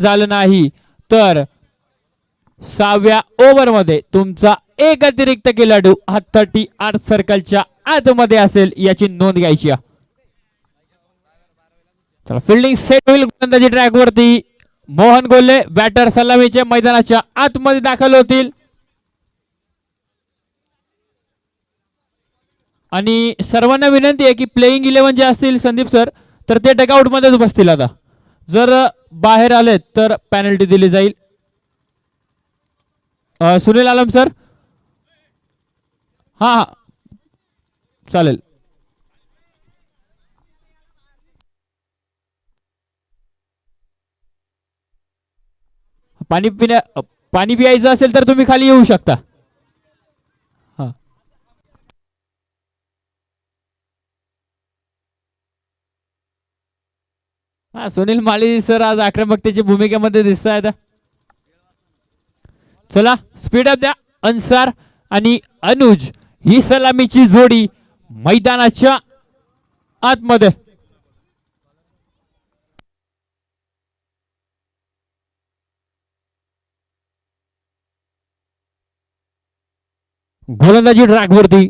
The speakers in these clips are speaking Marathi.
झालं नाही तर 6व्या ओव्हरमध्ये तुमचा एक अतिरिक्त खेळाडू हा 38 सर्कलच्या आतमध्ये असेल याची नोंद घ्यायची आहे. चला फिल्डिंग सेट होईल गोलंदाजी ट्रॅक वरती. मोहन गोल्हे बॅटर सलामीच्या मैदानाच्या आतमध्ये दाखल होतील आणि सर्वांना विनंती आहे की प्लेइंग 11 जे असतील संदीप सर तर ते डगआउट मध्येच बसतील. आता जर बाहेर आले तर पेनल्टी दिली जाईल. सुनील आलम सर. हा हा चालेल. पाणी प्यायचं असेल तर तुम्ही खाली येऊ शकता. हा सुनील माळी सर आज आक्रमकतेची भूमिकेमध्ये दिसत आहेत. चला स्पीड अप द्या. अन्सार आणि अनुज ही सलामीची जोडी मैदानाच्या आतमध्ये. गोलंदाजी ट्रॅक वरती.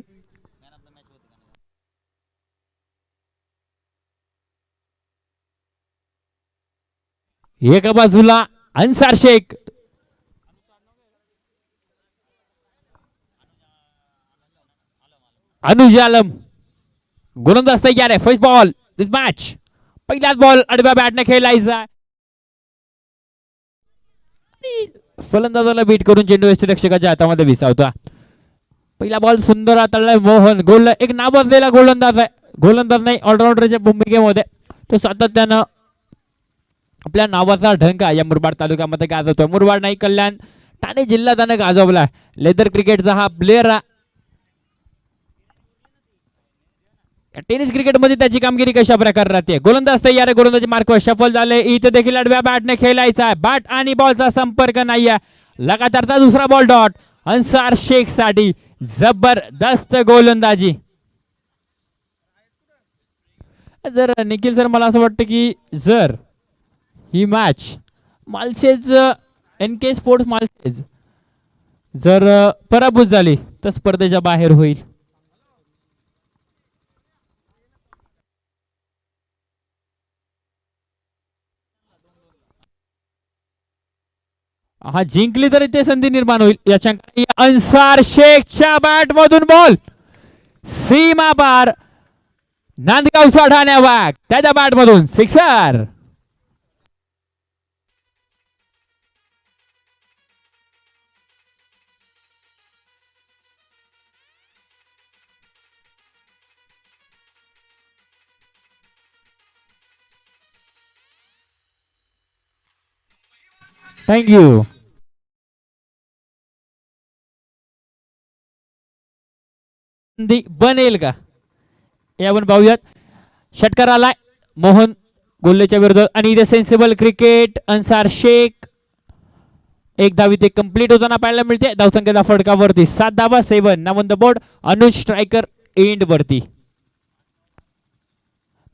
एका बाजूला अन्सार शेख. अनुज आलम गोलंदाज तयार आहे. फर्स्ट बॉल दिस मॅच. पहिलाच बॉल आडव्या बॅटने खेळायचा. फलंदाजाला बीट करून चेंडू यष्टिरक्षकाच्या हातामध्ये विसावतो. पहिला बॉल सुंदर हाताळलाय मोहन गोल्हे. एक नावाजलेला गोलंदाज आहे. गोलंदाज नाही ऑलराऊंडरच्या भूमिकेमध्ये तो सातत्यानं आपल्या नावाचा ढंका या मुरबाड तालुक्यामध्ये गाजवतोय. मुरबाड नाही कल्याण ठाणे जिल्हा त्यानं गाजवलाय. लेदर क्रिकेटचा हा प्लेअर. टेनिस क्रिकेटमध्ये त्याची कामगिरी कशा प्रकारे राहते. गोलंदाज तयार आहे. गोलंदाजी मार्कवर शफल झाले. इथे देखील आडव्या बॅटने खेळायचा आहे. बॅट आणि बॉलचा संपर्क नाहीये. लगातारचा दुसरा बॉल डॉट अन्सार शेख साठी. जबरदस्त गोलंदाजी. जर निखिल सर मला असं वाटतं की जर ही match Malshej NK sports Malshej जर पराभूत झाली तर स्पर्धेच्या बाहेर होईल. हा जिंकली तर इथे संधी निर्माण होईल. याच्या अन्सार शेखच्या बॅट मधून बॉल सीमा पार. नांदगावचा ठाण्या वाघ त्याच्या बॅट मधून सिक्सर. थँक्यू. बनेल का हे आपण पाहूयात. षटकार आलाय मोहन गोल्हेच्या विरोधात आणि इथे सेन्सिबल क्रिकेट. अन्सार शेख एक धाव इथे कंप्लीट होताना पाहायला मिळते. धावसंख्येचा फटका वरती 7 धावा. 7 now on the board. Anuj striker end वरती.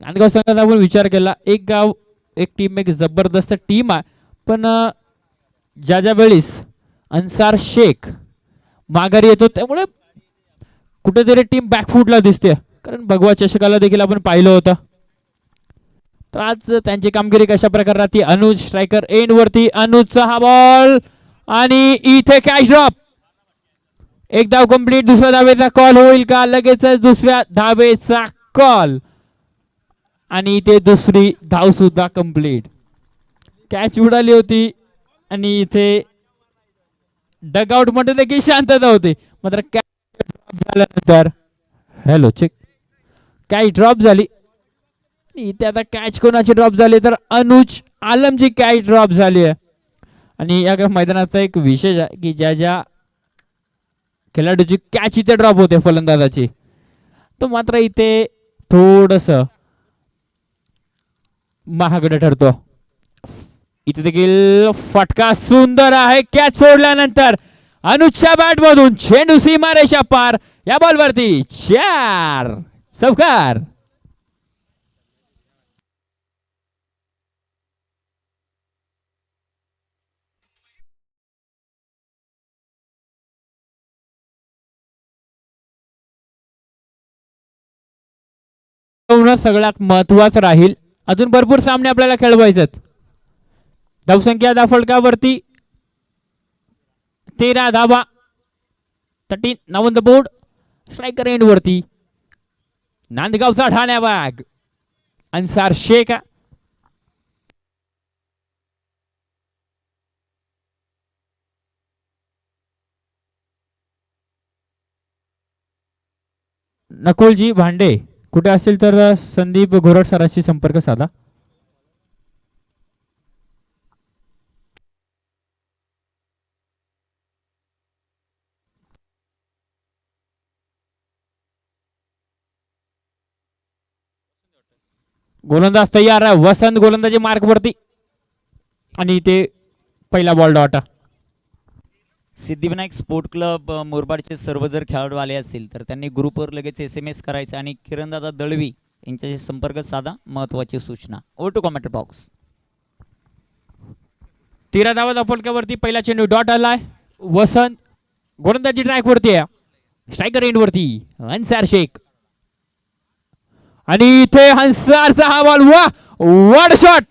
नांदगाव संघाचा आपण विचार केला एक गाव एक टीम एक जबरदस्त टीम आहे पण ज्या वेळेस अन्सार शेख माघारी येतो त्यामुळे कुठेतरी टीम बॅकफूटला दिसते. कारण भगवा चषकाला देखील आपण पाहिलं होतं. तर आज त्यांची कामगिरी कशा प्रकारे राहते. अनुज स्ट्रायकर एंड वरती. अनुजचा हा बॉल आणि इथे कॅच ड्रॉप. एक धाव कंप्लीट. दुसऱ्या धावेचा कॉल होईल का. लगेच दुसऱ्या धावेचा कॉल आणि इथे दुसरी धाव सुद्धा कंप्लीट. कॅच उडाली होती आणि इथे डगआउट मध्ये देखील शांतता होती. मात्र कॅच ड्रॉप झाल्यानंतर हॅलो चेक कॅच ड्रॉप झाली. इथे आता कॅच कोणाची ड्रॉप झाली तर अनुज आलमची कॅच ड्रॉप झाली आहे. आणि या मैदानाचा एक विशेष आहे की ज्या ज्या खेळाडूची कॅच इथे ड्रॉप होते फलंदाजाची तो मात्र इथे थोडस महागडं ठरतो. इथे देखील फटका सुंदर आहे. कॅच सोडल्यानंतर अनुजच्या बॅट मधून चेंडू सीमारेषा पार. या बॉलवरती 4 चौकार. सगळ्यात महत्वाचं राहील. अजून भरपूर सामने आपल्याला खेळवायचे आहेत. धावसंख्या धाफळकावरती 13 धावा. 13 now on the board. Striker end वरती नांदगावचा ठाण्या वाघ अन्सार शेख. नकुलजी भांडे कुठे असतील तर संदीप घोरड सरांशी संपर्क साधा. गोलंदाज तयार आहे. वसंत गोलंदाजी मार्क वरती आणि ते पहिला ball dot. Siddhivinayak sport club मुरबाडचे सर्व जर खेळाडू आले असतील तर त्यांनी ग्रुपवर लगेच SMS करायचा आणि किरणदादा दळवी यांच्याशी संपर्क साधा. महत्वाची सूचना. Over to comment box. 13 धावा धाफळकावरती पहिला चेंडू डॉट आलाय. वसंत गोलंदाजी ट्रॅक वरती आहे. स्ट्रायकर एंड वरती अन्सार शेख आणि इथे हंसारचा हा बॉल. वा वॉड शॉट.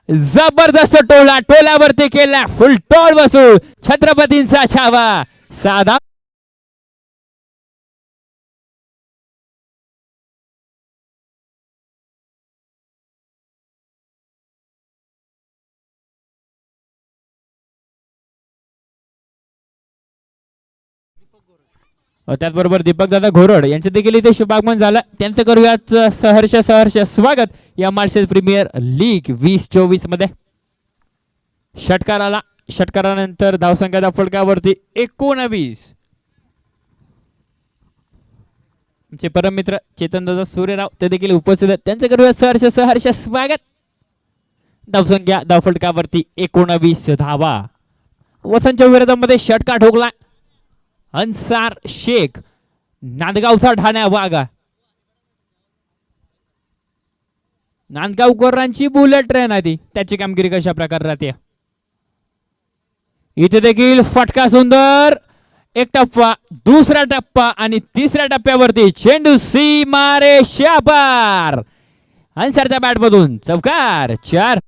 जबरदस्त टोला टोलावरती केला. फुल टॉल बसून छत्रपतींचा छावा साधा. त्याचबरोबर दीपक दादा घोरड यांचे देखील इथे शुभागमन झालं. त्यांचं करूयात सहर्ष सहर्ष स्वागत या मार्शल प्रीमियर लीग 2024 मध्ये. षटकाराला षटकारानंतर धावसंख्या धाफळकावरती 19. आमचे परम मित्र चेतन दादा सूर्यराव ते देखील उपस्थित आहेत. त्यांचं करूयात सहर्ष सहर्ष स्वागत. धावसंख्या धाफळकावरती 19 धावा. वसंतच्या विरोधामध्ये षटकार ठोकला अन्सार शेख. नांदगावचा ठाण्या वाघा. नांदगावकरांची बुलेट ट्रेन आहे ती. त्याची कामगिरी कशा प्रकारे राहते. इथे देखील फटका सुंदर. एक टप्पा दुसरा टप्पा आणि तिसऱ्या टप्प्यावरती चेंडू सीमारे शापार. अन्सारच्या बॅट मधून चौकार. 4.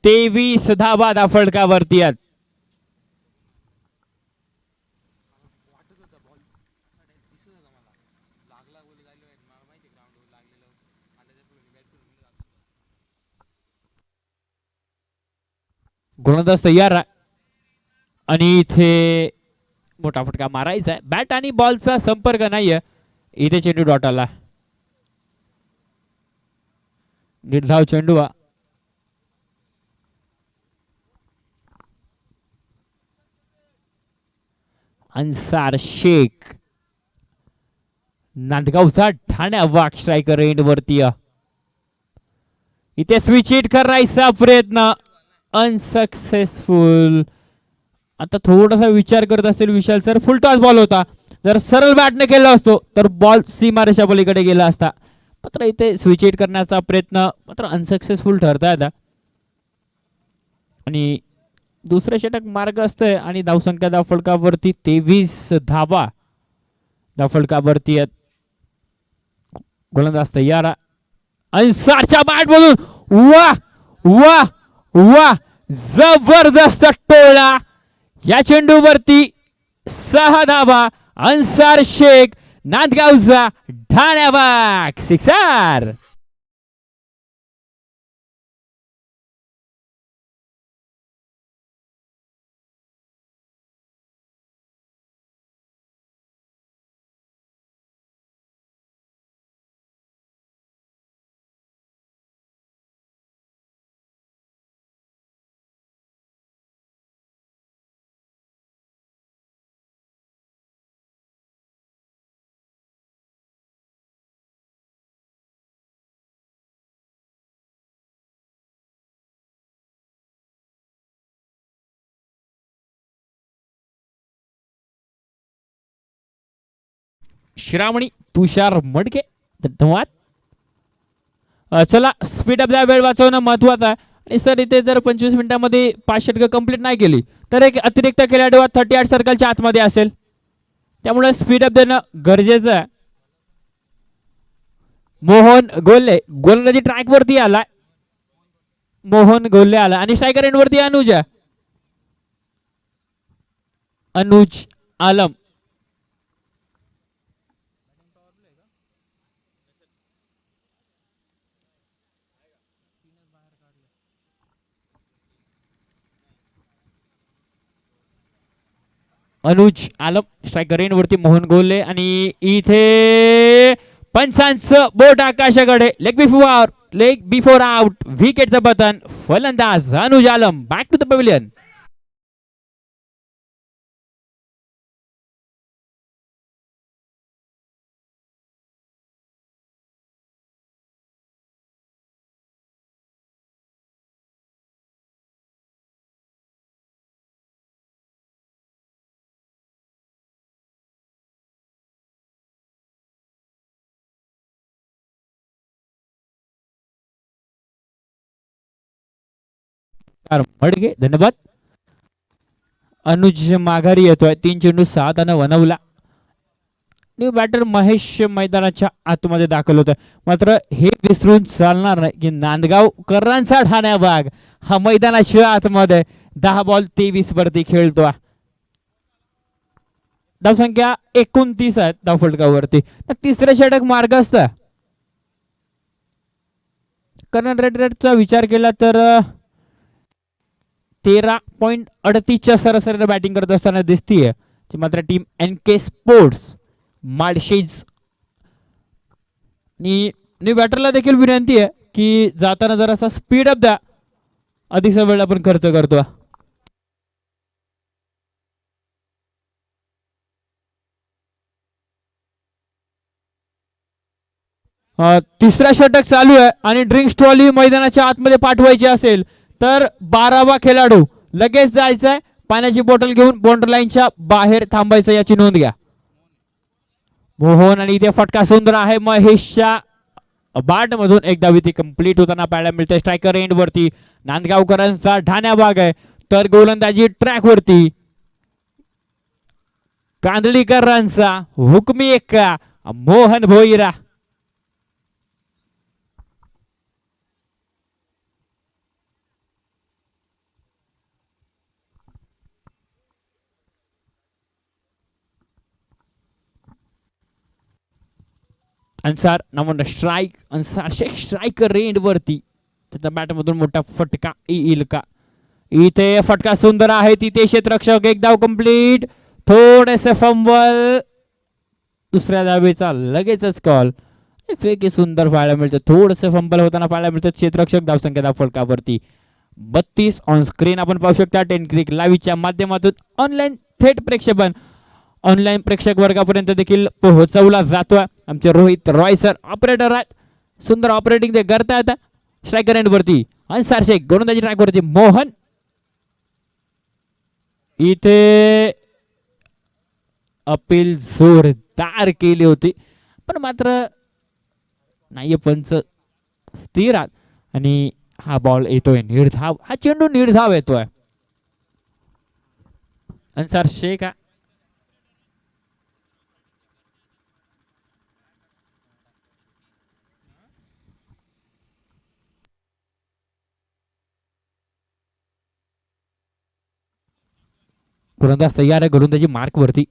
तेवीस धावा धाफळकावरती आहेत. गोलंदाज तयार आणि इथे मोठा फटका मारायचा आहे. बॅट आणि बॉलचा संपर्क नाहीये. इथे चेंडू डॉट आला. निर्धाव चेंडू. अन्सार शेख नांदगावचा ठाण्या वाघ स्ट्रायकर एंड वरती. इथे स्विच हिट करायचा प्रयत्न अनसक्सेसफुल. आता थोडासा विचार करत असेल विशाल सर. फुल टॉस बॉल होता. जर सरळ बॅटने केला असतो तर बॉल सीमारेषा पलीकडे गेला असता. मात्र इथे स्विच हिट करण्याचा प्रयत्न मात्र अनसक्सेसफुल ठरता येतात. आणि दुसरे षटक मार्ग असतंय आणि धावसंख्या धाफळकावरती 23 धावा धाफळकावरती आहेत. गोलंदाज तयार. अन्सारच्या बॅट मधून वा वा वा जबरदस्त टोळा. या चेंडूवरती 6 धावा. अन्सार शेख नांदगावचा ठाण्या वाघ 6. श्रावणी तुषार मडके. धन्यवाद. चला स्पीड अप द्या, वेळ वाचवणं महत्वाचं आहे. आणि सर इथे जर 25 मिनिटांमध्ये 5 षटकं कंप्लीट नाही केली तर एक अतिरिक्त खेळाडू 38 सर्कलच्या आतमध्ये असेल. त्यामुळे स्पीड अप देणं गरजेचं आहे. मोहन गोल्ले गोलंदाजी ट्रॅक वरती आलाय. मोहन गोल्ले आला आणि स्ट्रायकर एंड वरती अनुज आलम. अनुज आलम स्ट्रायकर एंड वरती मोहन गोल्ले. आणि इथे पंचांचं बोट आकाशाकडे. लेग बिफोर आउट विकेटचं पतन. फलंदाज अनुज आलम back to the pavilion. Madge धन्यवाद. अनुज माघारी येतोय. 3 चेंडू 6 धावा बनवला. न्यू बॅटर महेश मैदानाच्या आतमध्ये दाखल होत. मात्र हे विसरून चालणार नाही की नांदगावकरांचा ठाण्या भाग हा मैदानाच्या आतमध्ये 10 बॉल 23 वरती खेळतो. धावसंख्या 29 आहेत धावफलकावरती. तिसरे षटक मार्गस्थ. कारण रेडचा विचार केला तर 13.38च्या सरासरीने बॅटिंग करत असताना दिसतीये. मात्र team NK sports Malshej new बॅटरला देखील विनंती आहे की जाताना जरासा स्पीड अप द्या. अधिकचा वेळ आपण खर्च करतो. तिसरा षटक चालू आहे आणि ड्रिंक्स ट्रॉली मैदानाच्या आतमध्ये पाठवायची असेल तर 12वा खेळाडू लगेच जायचंय. पाण्याची बॉटल घेऊन बाउंड्री लाईनच्या बाहेर थांबायचं याची नोंद घ्या. मोहन आणि इथे फटका सुंदर आहे महेशच्या बाट मधून. एक धाव इथे कंप्लीट होताना पाहायला मिळते. स्ट्रायकर एंड वरती नांदगावकरांचा ठाण्या भाग आहे तर गोलंदाजी ट्रॅक वरती कांदळीकरांचा हुकमी एक्का मोहन भोईरा. अन्सार नामोंड strike. Ansar Shaikh striker end वरती त्याच्या बॅट मधून मोठा फटका येईल का. इथे फटका सुंदर आहे. तिथे क्षेत्ररक्षक. एक धाव कंप्लीट. थोडेसे फंबल. दुसऱ्या धावेचा लगेचच कॉल. फेकी सुंदर पाहायला मिळतं. थोडंसं फंबल होताना पाहायला मिळतं. क्षेत्ररक्षक धावसंख्या धावफलकावरती 32 ऑन स्क्रीन आपण पाहू शकता. 10 क्रिक लाईव्हच्या माध्यमातून ऑनलाईन थेट प्रेक्षेपण ऑनलाईन प्रेक्षक वर्गापर्यंत देखील पोहोचवला जातोय. आमचे रोहित रॉय सर ऑपरेटर आहेत. सुंदर ऑपरेटिंग ते करतायत. स्ट्रायकर एंड वरती अन्सार शेख गोलंदाजी ट्रॅक वरती मोहन. इथे अपील जोरदार केली होती पण मात्र नाही. पंच स्थिर आणि हा बॉल येतोय निर्धाव. हा चेंडू निर्धाव येतोय. अन्सार शेख गोलंदाज तयार आहे. गोलंदाजी मार्क वरती.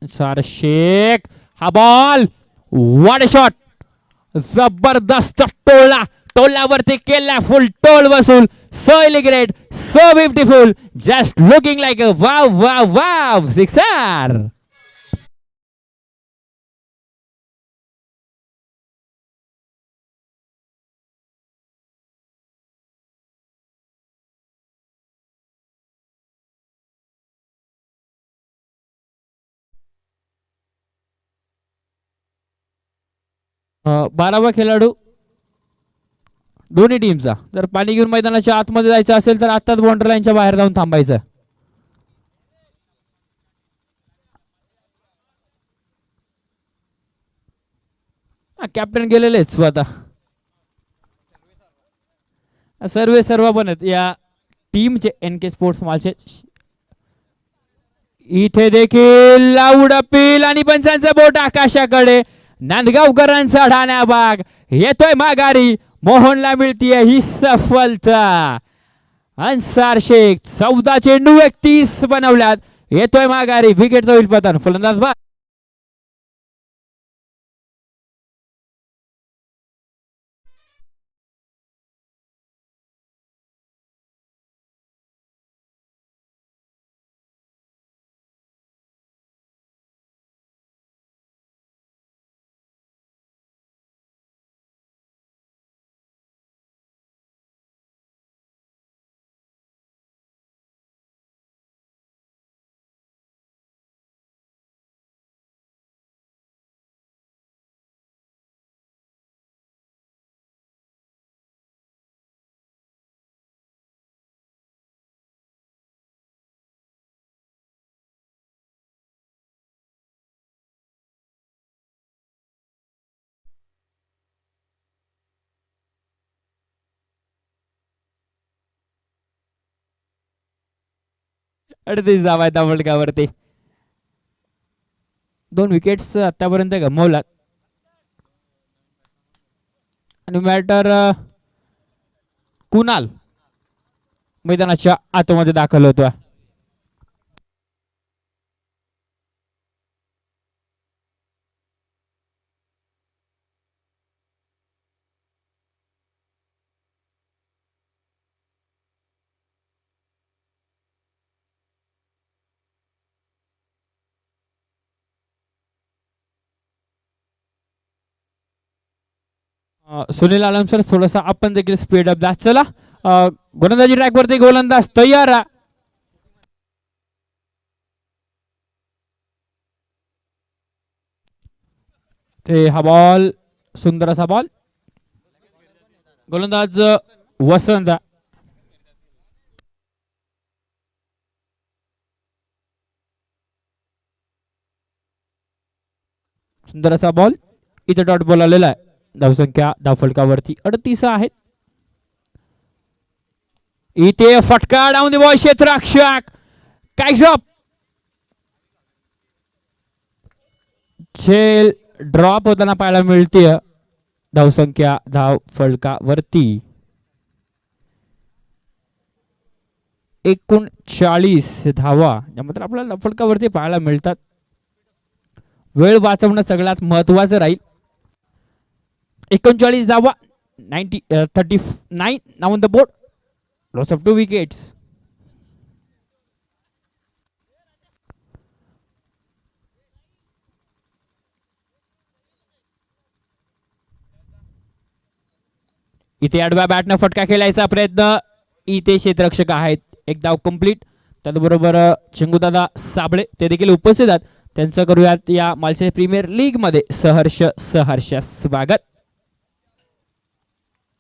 अन्सार शेख हा बॉल. What a shot. जबरदस्त टोला. टोलावरती केला फुल टोल वसूल. So elegant so beautiful. Just looking like a wow wow wow sixer. बारावा खेळाडू दोन्ही टीमचा. जर पाणी घेऊन मैदानाच्या आतमध्ये जायचं असेल तर आताच बाउंड्री लाईनच्या बाहेर जाऊन थांबायचं. कॅप्टन गेलेले आहेत स्वतः. सर्व पण आहेत या टीमचे NK स्पोर्ट्स मालचे. इथे देखील लाऊड अपील आणि पंचांचं बोट आकाशाकडे. नांदगावकरांचा ढाण्या भाग येतोय माघारी. मोहनला मिळतीये ही सफलता. अन्सार शेख 14 चेंडू 31 बनवल्यात. येतोय माघारी. विकेटचा होईल पतन. फलंदाज बाद. अडतीस धावा आहेत फलकावरती. 2 विकेट्स आतापर्यंत गमावलात आणि बॅटर कुणाल मैदानाच्या आतमध्ये दाखल होतो. सुनील आलम सर थोडासा आपण देखील स्पीड अप द्या. चला गोलंदाजी ट्रॅक वरती गोलंदाज तयार. ते हा बॉल सुंदर असा बॉल. गोलंदाज वसंत. सुंदर असा बॉल. इथे डॉट बॉल आलेला आहे. धावसंख्या धावफलकावरती 38 आहेत. इथे फटका डाऊन द बॉल. क्षेत्ररक्षक कॅच ड्रॉप. झेल ड्रॉप होताना पाहायला मिळते. धावसंख्या धावफलकावरती 39 धावा ज्यामध्ये आपल्याला धावफलकावरती पाहायला मिळतात. वेळ वाचवणं सगळ्यात महत्वाचं राहील. 39 धावा 39 now on the board. Loss of 2 wickets. इथे आडव्या बॅटनं फटका खेळायचा प्रयत्न. इथे क्षेत्ररक्षक आहेत. एक धाव कंप्लीट. त्याचबरोबर चिंगूदादा साबळे ते देखील उपस्थित आहेत. त्यांचं करूयात या मालशेज प्रीमियर लीग मध्ये सहर्ष स्वागत.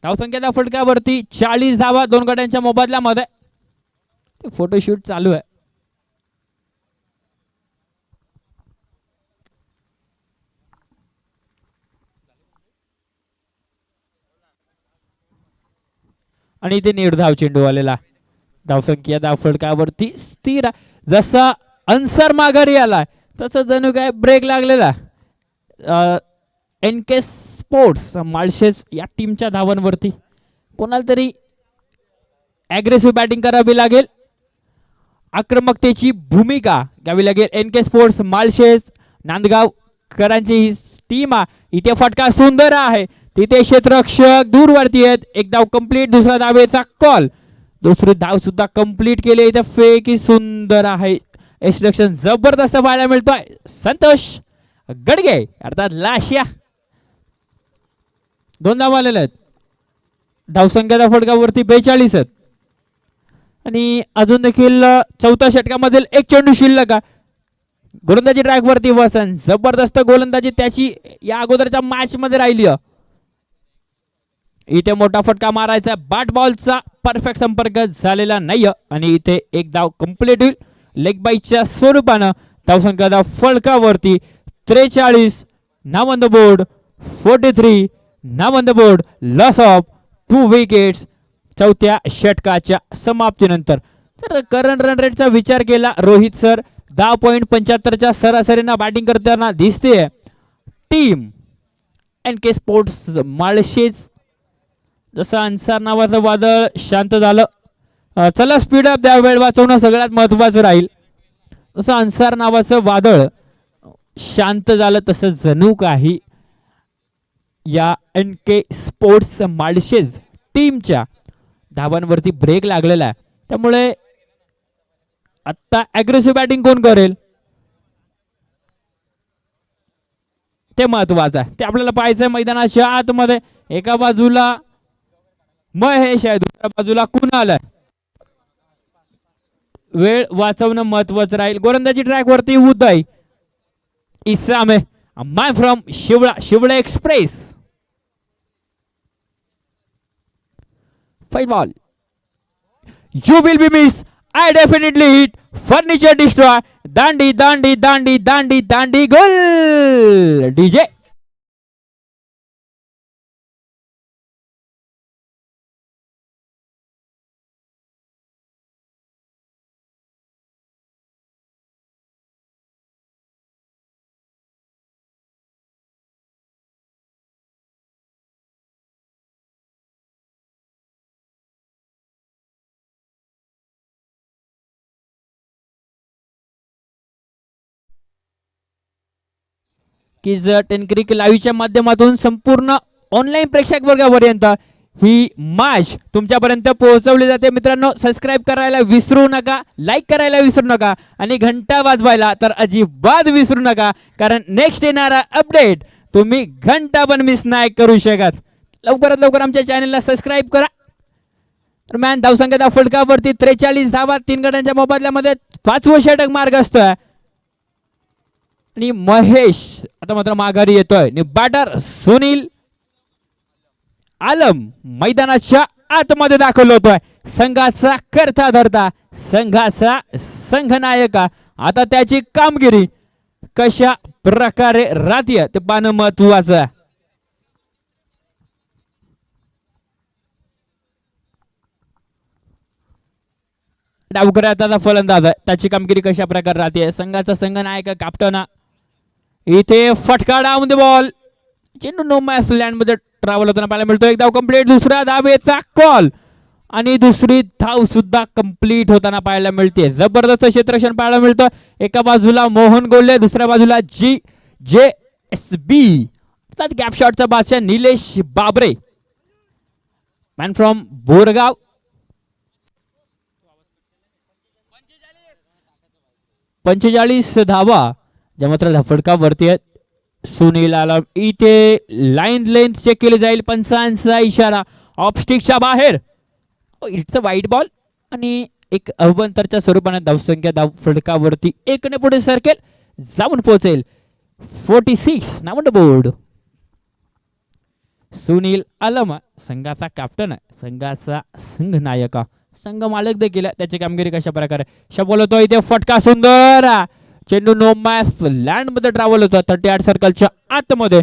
धावसंख्या धावफलकावरती 40 धावा 2 गड्यांच्या मोबदल्यामध्ये. फोटोशूट चालू आहे. आणि इथे निर्धाव चेंडू आलेला. धावसंख्या धावफलकावरती स्थिर. जसा अन्सर माघारी आलाय तसं जणू काय ब्रेक लागलेला. NK स्पोर्ट्स माळशेज या टीमच्या धावांवरती कोणाला तरी ॲग्रेसिव्ह बॅटिंग करावी लागेल. आक्रमकतेची भूमिका घ्यावी लागेल. NK स्पोर्ट्स माळशेज नांदगावकरांची ही टीम इथे फटका सुंदर आहे. तिथे क्षेत्ररक्षक दूरवरती आहेत. एक धाव कंप्लीट. दुसरा धावेचा कॉल. दुसरी धाव सुद्धा कंप्लीट केली. इथे फेक ही सुंदर आहे. एक्स्ट्रक्शन जबरदस्त पाहायला मिळतोय. संतोष गडगे अर्थात लाश्या 2 धावा आलेल्या आहेत. धावसंख्या धावफलकावरती 42 आहेत. आणि अजून देखील 4थ्या षटकामधील एक चेंडू शिल्लक. गोलंदाजी ट्रॅक वरती वसंत. जबरदस्त गोलंदाजी त्याची या अगोदरच्या मॅच मध्ये राहिली. इथे मोठा फटका मारायचा. बॅट बॉलचा परफेक्ट संपर्क झालेला नाही आणि इथे एक धाव कंप्लीट होईल लेग बाईच्या स्वरूपानं. धावसंख्या धावफलकावरती 43 now on the board. 43 now on the board. Loss of 2 wickets चौथ्या षटकाच्या समाप्तीनंतर. तर करंट रन रेटचा विचार केला रोहित सर 10.75च्या सरासरीना बॅटिंग करताना दिसते टीम NK स्पोर्ट्स माळशेज. जसं अन्सार नावाचं वादळ शांत झालं, चला स्पीड अप द्या, वेळ वाचवणं सगळ्यात महत्वाचं राहील. जसं अन्सार नावाचं वादळ शांत झालं तसं जणू काही या NK स्पोर्ट्स माळशेज टीमच्या धावांवरती ब्रेक लागलेला आहे. त्यामुळे आता अग्रेसिव्ह बॅटिंग कोण करेल ते महत्वाचं आहे, ते आपल्याला पाहायचंय मैदानाच्या आतमध्ये. एका बाजूला महेश आहे, दुसऱ्या बाजूला कुणाल आहे. वेळ वाचवणं महत्वाचं राहील. गोलंदाजी ट्रॅक वरती उदय इसामे man from Shivla express. Five ball. You will be missed. I definitely hit. Furniture destroy. Dandi, dandi, dandi, dandi, dandi. Goal. DJ. किज टेनक्रिक लाईव्हच्या माध्यमातून संपूर्ण ऑनलाईन प्रेक्षक वर्गापर्यंत ही मॅच तुमच्यापर्यंत पोहोचवली जाते. मित्रांनो, सबस्क्राईब करायला विसरू नका, लाईक करायला विसरू नका आणि घंटा वाजवायला तर अजिबात विसरू नका, कारण नेक्स्ट येणारा अपडेट तुम्ही घंटा पण मिस नाही करू शकत. लवकरात लवकर आमच्या चॅनलला सबस्क्राईब करा. दरम्यान धावसंख्येच्या फलकावरती 43 धावा 3 गटांच्या मोबदल्यामध्ये 5वं षटक मार्गस्थ आहे आणि महेश आता मात्र माघारी येतोय. बॅटर सुनील आलम मैदानाच्या आतमध्ये दाखल होतोय. संघाचा करता धरता, संघाचा संघनायका. आता त्याची कामगिरी कशा प्रकारे राहते ते पाहणं महत्वाचं आहे. डावकऱ्यात आता फलंदाज आहे, त्याची कामगिरी कशा प्रकारे राहते. संघाचा संघनायक कॅप्टन इथे फटका डाऊन द बॉल. चेंडू नो मॅच लँड मध्ये ट्रॅव्हल होताना पाहायला मिळतो. एक धाव कंप्लीट, दुसऱ्या धावेचा कॉल आणि दुसरी धाव सुद्धा कंप्लीट होताना पाहायला मिळते. जबरदस्त क्षेत्ररक्षण पाहायला मिळतं. एका बाजूला मोहन गोल्हे, दुसऱ्या बाजूला JSB गॅप शॉटचा बादशाह निलेश बाबरे मॅन फ्रॉम बोरगाव. 45 धावा ज्या मात्र फटकावरती आहेत. सुनील आलम इथे लाईन लेंथ चेक केली जाईल. पंचांचा इशारा ऑफ स्टिकच्या बाहेर. इट्स अ वाईट बॉल आणि एक अवंतरच्या स्वरूपाने धावसंख्या धाव फटकावरती 1ने पुढे सरकेल, जाऊन पोहोचेल 46 नाव ऑन द बोर्ड. सुनील आलम संघाचा कॅप्टन आहे, संघाचा संघनायक, संघ मालक देखील. त्याची कामगिरी कशा प्रकारे शबोल होतो. इथे फटका सुंदर, चेंडू नो मॅच लँड मध्ये ट्रॅव्हल होता 38 सर्कलच्या आतमध्ये.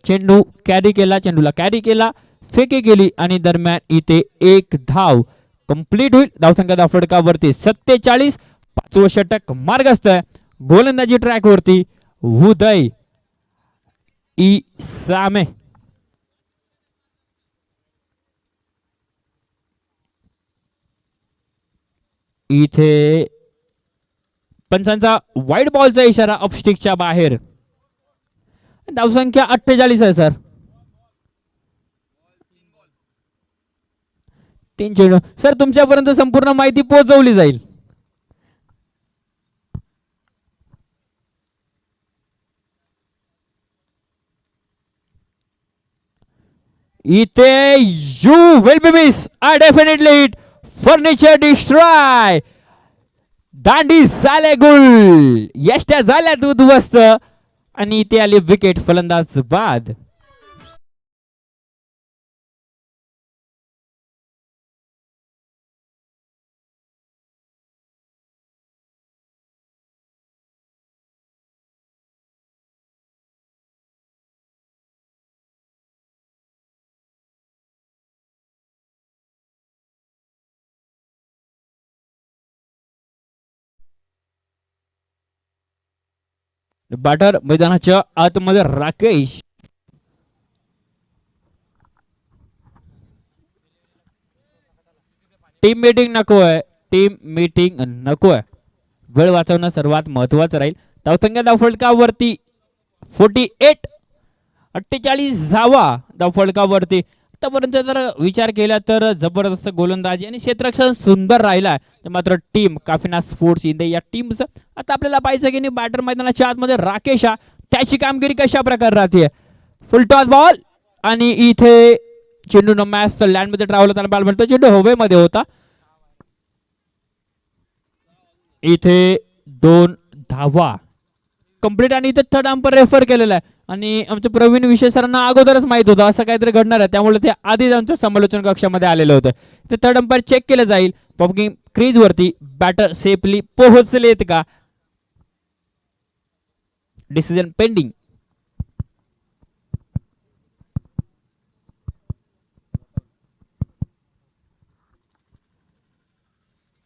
चेंडू कॅरी केला, चेंडूला कॅरी केला, फेके केली आणि दरम्यान इथे एक धाव कंप्लीट होईल. धावसंख्या धाव फटकावरती 47. 5वं षटक मार्गस्थ आहे. गोलंदाजी ट्रॅक वरती उदय इसामे. इथे पंचांचा वाईट बॉलचा इशारा ऑफ स्टिकच्या बाहेर. धावसंख्या 48 आहे सर. 3 चेंडू सर, तुमच्यापर्यंत संपूर्ण माहिती पोहोचवली जाईल. इथे you will be miss. I definitely hit. Furniture destroy. दांडी झाले गुल, यष्ट्या झाल्या उद्ध्वस्त आणि इथे आली विकेट फलंदाज बाद. बॅटर मैदानाच्या आतमध्ये राकेश. टीम मीटिंग नको आहे, टीम मीटिंग नको आहे. वेळ वाचवणं सर्वात महत्वाचं राहील. धावसंख्या धावफलकावरती 48, 48 धावा धावफलकावरती. आतापर्यंत जर विचार केला तर जबरदस्त गोलंदाजी आणि क्षेत्ररक्षण सुंदर राहिला. मात्र टीम काफिना स्पोर्ट्स इंडिया या टीमचं आता आपल्याला पाहिजे की नाही बॅटर मैदानाच्या आतमध्ये राकेश हा त्याची कामगिरी कशा प्रकारे राहते. फुल टॉस बॉल आणि इथे चेंडू न मॅच लँड मध्ये ट्रॅव्हल होताना बॉल म्हणतो, चेंडू हवेमध्ये होता. इथे 2 धावा कंप्लीट आणि इथे थर्ड अंपर रेफर केलेला आहे. आणि आमचे प्रवीण विशे सरांना अगोदरच माहित होतं असं काहीतरी घडणार आहे, त्यामुळे ते आधीच आमच्या समालोचन कक्षामध्ये आलेलं होतं. ते थर्ड अंपायर चेक केलं जाईल. पॉपिंग क्रीज वरती बॅटर सेफली पोहोचलेत का, decision pending.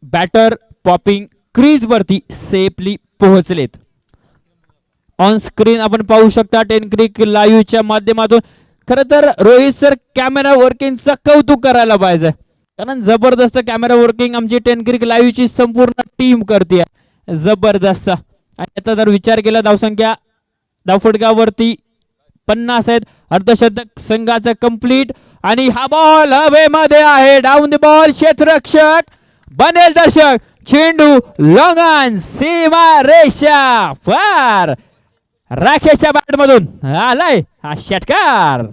Batter popping crease वरती सेफली पोहोचलेत. ऑन स्क्रीन आपण पाहू शकता 10 क्रिक लाईव्हच्या माध्यमातून. खरं तर रोहित सर कॅमेरा वर्किंगचं कौतुक करायला पाहिजे, कारण जबरदस्त कॅमेरा वर्किंग आमची 10 क्रिक लाईव्हची संपूर्ण टीम करते, जबरदस्त. आणि आता जर विचार केला धावसंख्या धावफटकावरती 50 आहेत. अर्धशतक संघाचं कंप्लीट आणि हा बॉल हवेमध्ये आहे. डाऊन द बॉल, क्षेत्ररक्षक बनेल दर्शक, चेंडू लॉंगॉन सीमा रेषा पार. राकेशच्या बॅट मधून आलाय हा षटकार.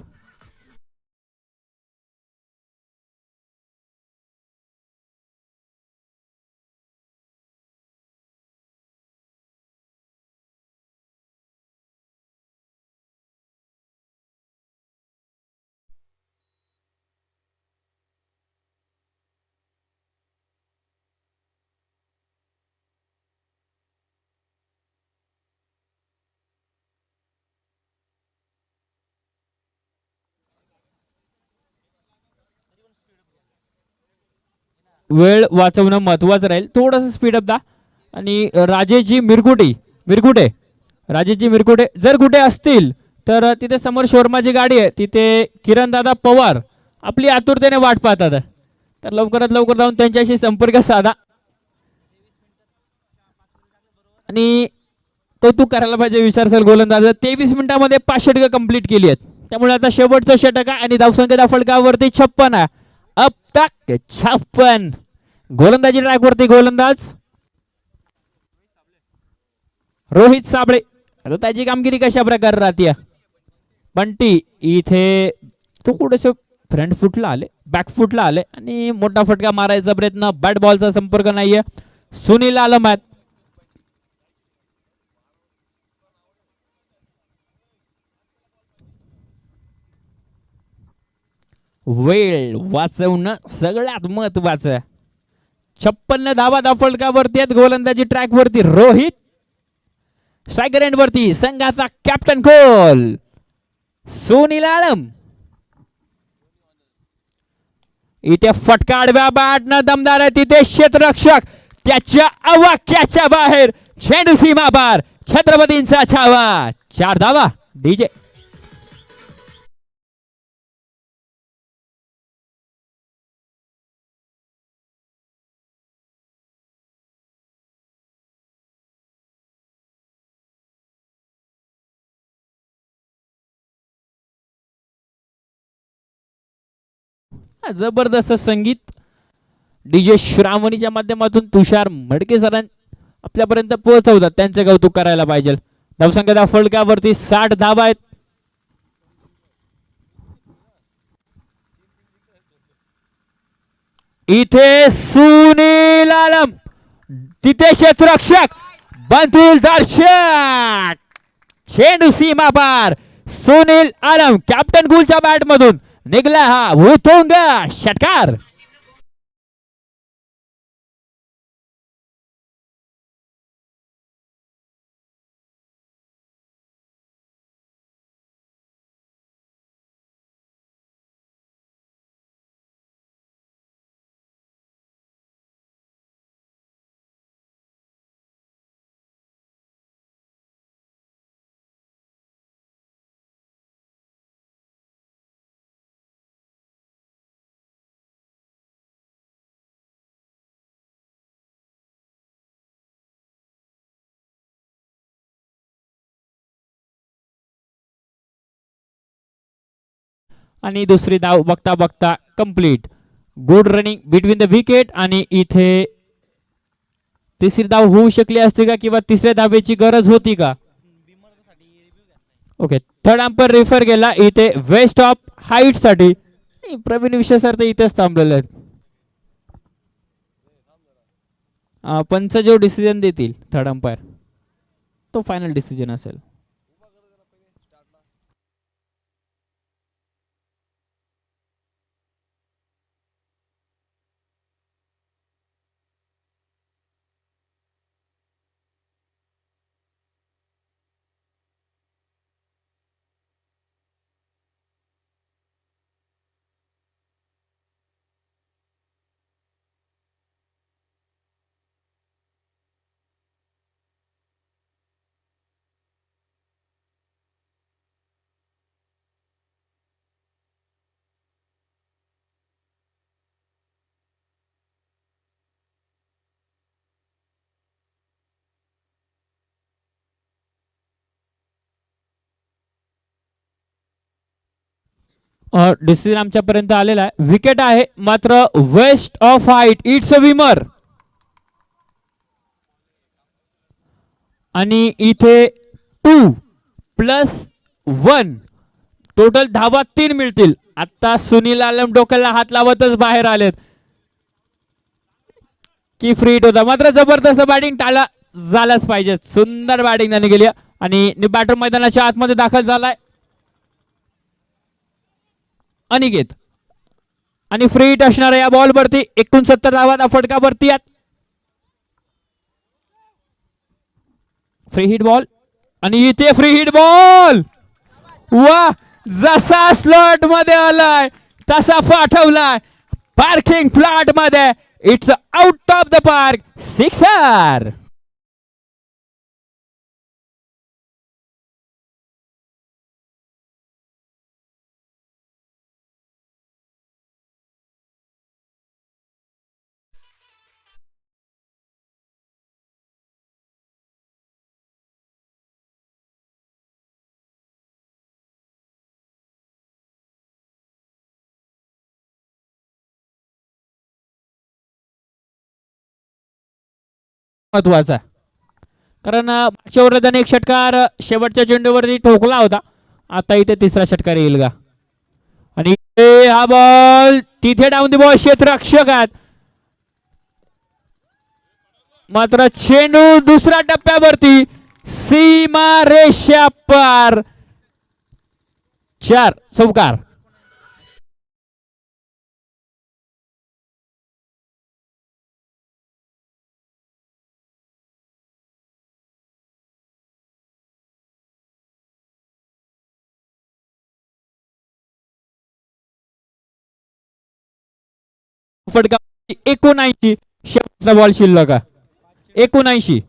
वेळ वाचवणं महत्वाचं राहील, थोडंसं स्पीडअप दा. आणि राजेशजी मिरकुटे राजेशजी मिरकुटे जर कुठे असतील तर तिथे समोर शोर्माची गाडी आहे, तिथे किरणदादा पवार आपली आतुरतेने वाट पाहतात. तर लवकरात लवकर जाऊन त्यांच्याशी संपर्क साधा आणि कौतुक करायला पाहिजे विशाल गोलंदाज. 23 मिनिटांमध्ये 5 षटकं कंप्लीट केली आहेत, त्यामुळे आता शेवटचं षटक आहे आणि धावसंख्या फलकावरती 56 आहे. अब तक 56. गोलंदाजी ट्रॅक वरती गोलंदाज रोहित साबळे. आता त्याची कामगिरी कशा प्रकारे राहते. बंटी इथे तो कुठेसे फ्रंट फुटला आले, बॅक फुटला आले आणि मोठा फटका मारायचा प्रयत्न, बॅट बॉलचा संपर्क नाहीये. सुनील आलम आहेत. वेळ वाचवणं सगळ्यात महत्वाचं. 56 धावा फलकावरती आहेत. गोलंदाजी ट्रॅक वरती रोहित, स्ट्रायकर एंड वरती संघाचा कॅप्टन कोल सुनील आलम. इथे फटका आडव्या बॅटनं दमदार आहे, तिथे क्षेत्ररक्षक त्याच्या अवाक्याच्या बाहेर, चेंडू सीमा पार, छत्रपतींचा छावा. 4 धावा डीजे. जबरदस्त संगीत डीजे श्रावणीच्या माध्यमातून तुषार मडके सरांनी आपल्यापर्यंत पोहोचवतात, त्यांचे कौतुक करायला पाहिजे. धावसंख्या फलकावरती 60 धावा आहेत. इथे सुनील आलम, तिथे क्षेत्ररक्षक बंधुल दर्शक, चेंडू सीमा पार. सुनील आलम कॅप्टन गुलच्या बॅट मधून निघला हा उतुंग षटकार. आणि दुसरी धाव बघता बघता complete. Good running between the wicket. आणि इथे तिसरी धाव होऊ शकली असती का किंवा तिसऱ्या धावेची गरज होती का? ओके, थर्ड अंपायर रेफर केला इथे वेस्ट ऑफ हाईट साठी. प्रवीण विषय सर तर इथेच थांबलेले आहेत. पंच जो डिसिजन देतील थर्ड अंपायर तो फायनल डिसिजन असेल. डिसिजन आमच्यापर्यंत आलेला आहे. विकेट आहे मात्र waist of height. It's a beamer. आणि इथे 2+1 टोटल धावा 3 मिळतील. आता सुनील आलम डोक्याला हात लावतच बाहेर आलेत की फ्री हिट होता. मात्र जबरदस्त बॅटिंग टाळा झालाच पाहिजे. सुंदर बॅटिंग त्याने केली आणि बॅटर मैदानाच्या आतमध्ये दाखल झालाय अनिकेत. आणि फ्री हिट असणार या बॉल वरती. 69 धावा फटका वरती आहेत. फ्री हिट बॉल आणि इथे फ्री हिट बॉल. वा, जसा स्लॉट मध्ये आलाय तसा पाठवलाय पार्किंग फ्लॅट मध्ये. It's out of the park. Sixer. महत्वाचा कारण मागच्या ओव्हरला त्याने एक षटकार शेवटच्या चेंडूवरती ठोकला होता. आता इथे तिसरा षटकार येईल का? आणि हा बॉल तिथे डाऊन दी बॉल. क्षेत्ररक्षक आहेत मात्र चेंडू दुसऱ्या टप्प्यावरती सीमा रेषा पार. 4 चौकार. फटका 79. शेवटचा बॉल शिल्लक 79.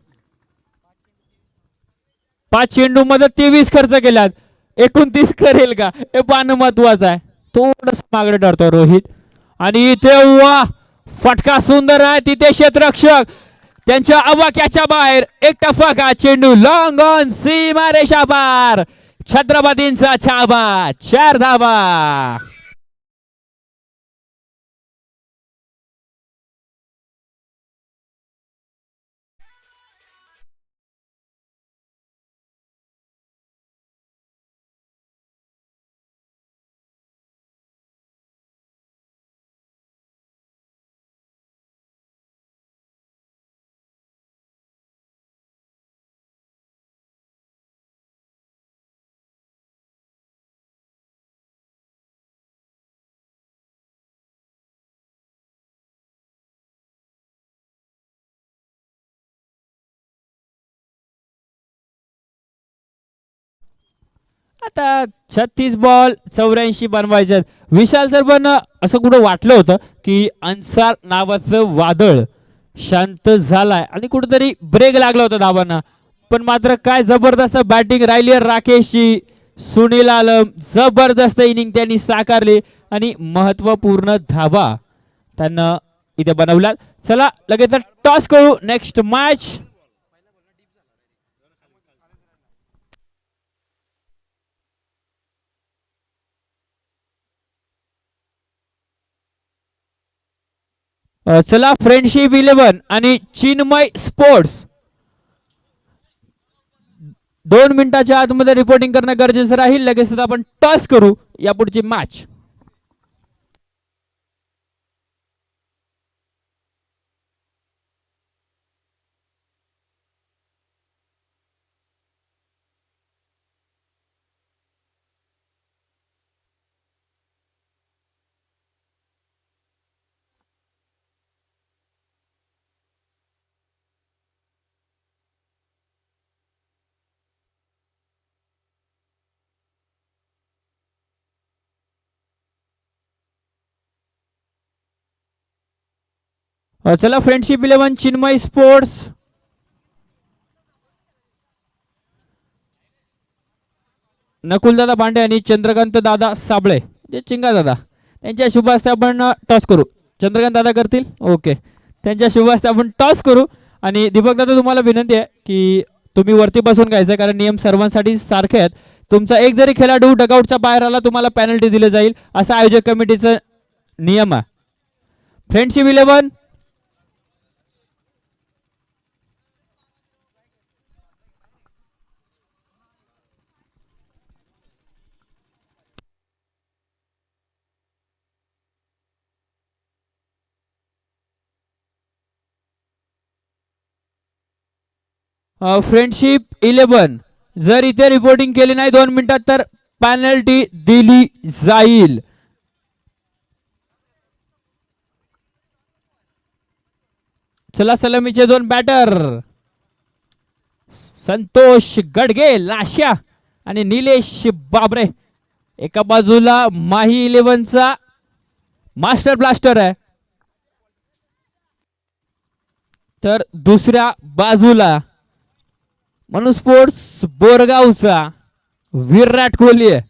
5 चेंडू मध्ये 23 खर्च केल्यात. 29 करेल का हे पाहणं महत्वाचं आहे. थोडस मागडे ठरतो रोहित. आणि इथे वा, फटका सुंदर आहे. तिथे क्षेत्ररक्षक त्यांच्या आवाक्याच्या बाहेर. एक टफका चेंडू लॉंग ऑन सीमा रेषा पार. छत्रपतींचा छाबा. 4 धावा. आता 36 बॉल 84 बनवायचे. विशाल सर पण असं कुठं वाटलं होतं की अन्सार नावाचं वादळ शांत झालाय आणि कुठेतरी ब्रेक लागला होता धावांना. पण मात्र काय जबरदस्त बॅटिंग राहिली राकेशची. सुनील आलम जबरदस्त इनिंग त्यांनी साकारली आणि महत्वपूर्ण धावा त्यांना इथे बनवला. चला लगेच टॉस करू. नेक्स्ट मॅच चला फ्रेंडशिप 11 आणि चिन्मय स्पोर्ट्स 2 मिनिटाच्या आतमध्ये रिपोर्टिंग करणं गरजेचं राहील. लगेच आपण टॉस करू या पुढची मॅच. चला फ्रेंडशिप 11 चिन्मय स्पोर्ट्स नकुलदादा भांडे आणि चंद्रकांत दादा साबळे जे चिंगा दादा त्यांच्या शुभ हस्ते आपण टॉस करू. चंद्रकांत दादा करतील. ओके, त्यांच्या शुभ हस्ते आपण टॉस करू. आणि दीपक दादा तुम्हाला विनंती आहे की तुम्ही वरती बसून घ्यायचं, कारण नियम सर्वांसाठी सारखे आहेत. तुमचा एक जरी खेळाडू डगआउटचा बाहेर आला तुम्हाला पेनल्टी दिली जाईल, असा आयोजक कमिटीचा नियम आहे. फ्रेंडशिप 11 फ्रेंडशिप 11 जर इथे रिपोर्टिंग केली नाही 2 मिनिटात तर पेनल्टी दिली जाईल. चला सलामीचे 2 बॅटर संतोष गडगे लाश्या आणि निलेश बाबरे. एका बाजूला माही 11चा मास्टर ब्लास्टर आहे, तर दुसऱ्या बाजूला मनु स्पोर्ट्स बोरगावचा विराट कोहली आहे.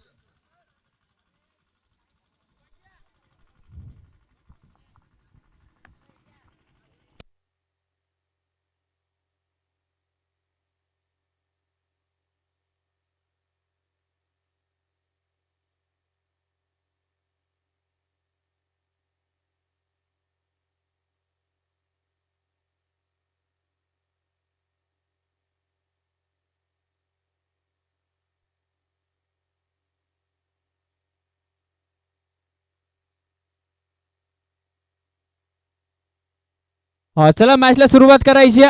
चला मॅचला सुरुवात करायची.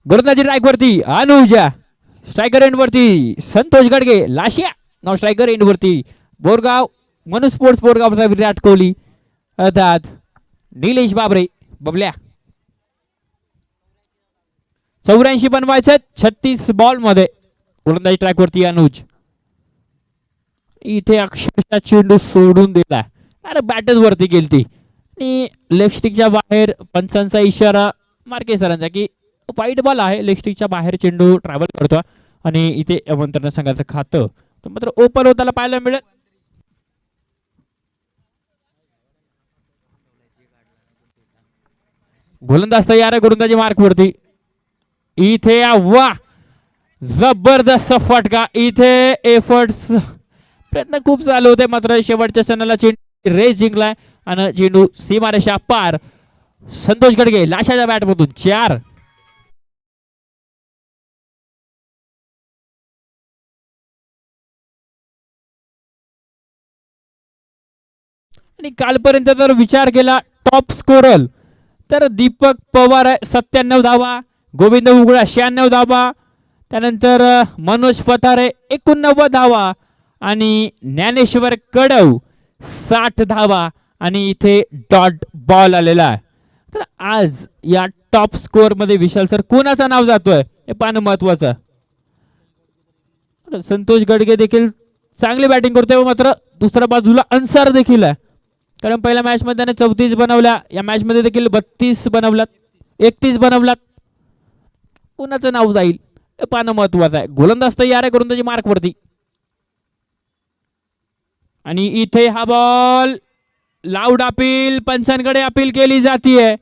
गोलंदाजी ट्रॅक वरती अनुजा, स्ट्रायकर एंड वरती संतोष गडगे लाशिया, नाव स्ट्रायकर एंड वरती बोरगाव मनु स्पोर्ट्स बोरगावचा विराट कोहली अर्थात निलेश बाबरे बबल्या. 84 बनवायचं 36 बॉल मध्ये. गोलंदाजी ट्रॅक वरती अनुज, इथे अक्षरशः चेंडू सोडून दिला, अरे बॅटच वरती गेलती आणि लेग स्टिकच्या बाहेर पंचांचा इशारा मार्के सरांचा की वाईट बॉल आहे. लेग स्टिकच्या बाहेर चेंडू ट्रॅव्हल करतो आणि इथे मंत्रणा संघाचं खातं तर मात्र ओपन होताना पाहायला मिळेल. गोलंदाज तयार आहे गोलंदाजी मार्क वरती. इथे वा जबरदस्त फटका. इथे एफर्ट्स प्रयत्न खूप चालू होते, मात्र शेवटच्या क्षणाला चेंडू रेस जिंकलाय आणि चेंडू सीमारेषा पार. संतोष गडगे लाशाच्या बॅटमधून 4. आणि कालपर्यंत जर विचार केला टॉप स्कोरर तर दीपक पवार आहे 97 धावा, गोविंद उगळा 96 धावा, त्यानंतर मनोज पथारे 89 धावा आणि ज्ञानेश्वर कडव 60 धावा आणि इथे डॉट बॉल आलेला आहे. तर आज या टॉप स्कोर मध्ये विशाल सर कोणाचं नाव जातोय हे पाहणं महत्वाचं. संतोष गडगे देखील चांगली बॅटिंग करतोय, मात्र दुसऱ्या बाजूला अन्सार देखील आहे, कारण पहिल्या मॅच मध्ये त्याने 34 बनवल्या, या मॅच मध्ये देखील 32 बनवल्यात, 31 बनवल्यात. कोणाचं नाव जाईल हे पाहणं महत्वाचं आहे. गोलंदाज तयार आहे गोलंदाजी मार्क वरती आणि इथे हा बॉल लाऊड अपील पंचांकडे अपील केली जातीये.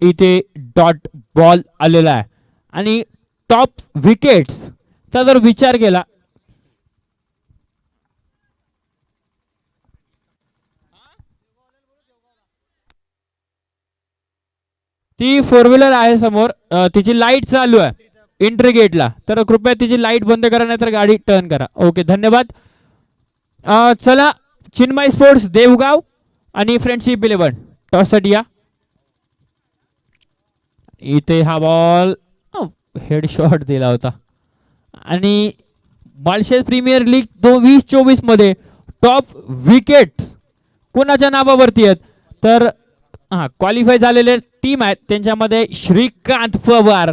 इथे डॉट बॉल आलेला आहे. आणि टॉप विकेट्सचा जर विचार केला ती फोर व्हीलर आहे समोर, तिची लाईट चालू आहे एंट्री गेटला, तर कृपया तिची लाईट बंद करा नाही तर गाडी टर्न करा. ओके धन्यवाद. चला चिन्मय स्पोर्ट्स देवगाव आणि फ्रेंडशिप 11 टॉससाठी या. इथे हा बॉल हेड शॉट दिला होता. आणि माळशेज प्रीमियर लीग 2024 मध्ये टॉप विकेट कोणाच्या नावावरती आहेत तर क्वालिफाय झालेले टीम आहेत त्यांच्यामध्ये श्रीकांत पवार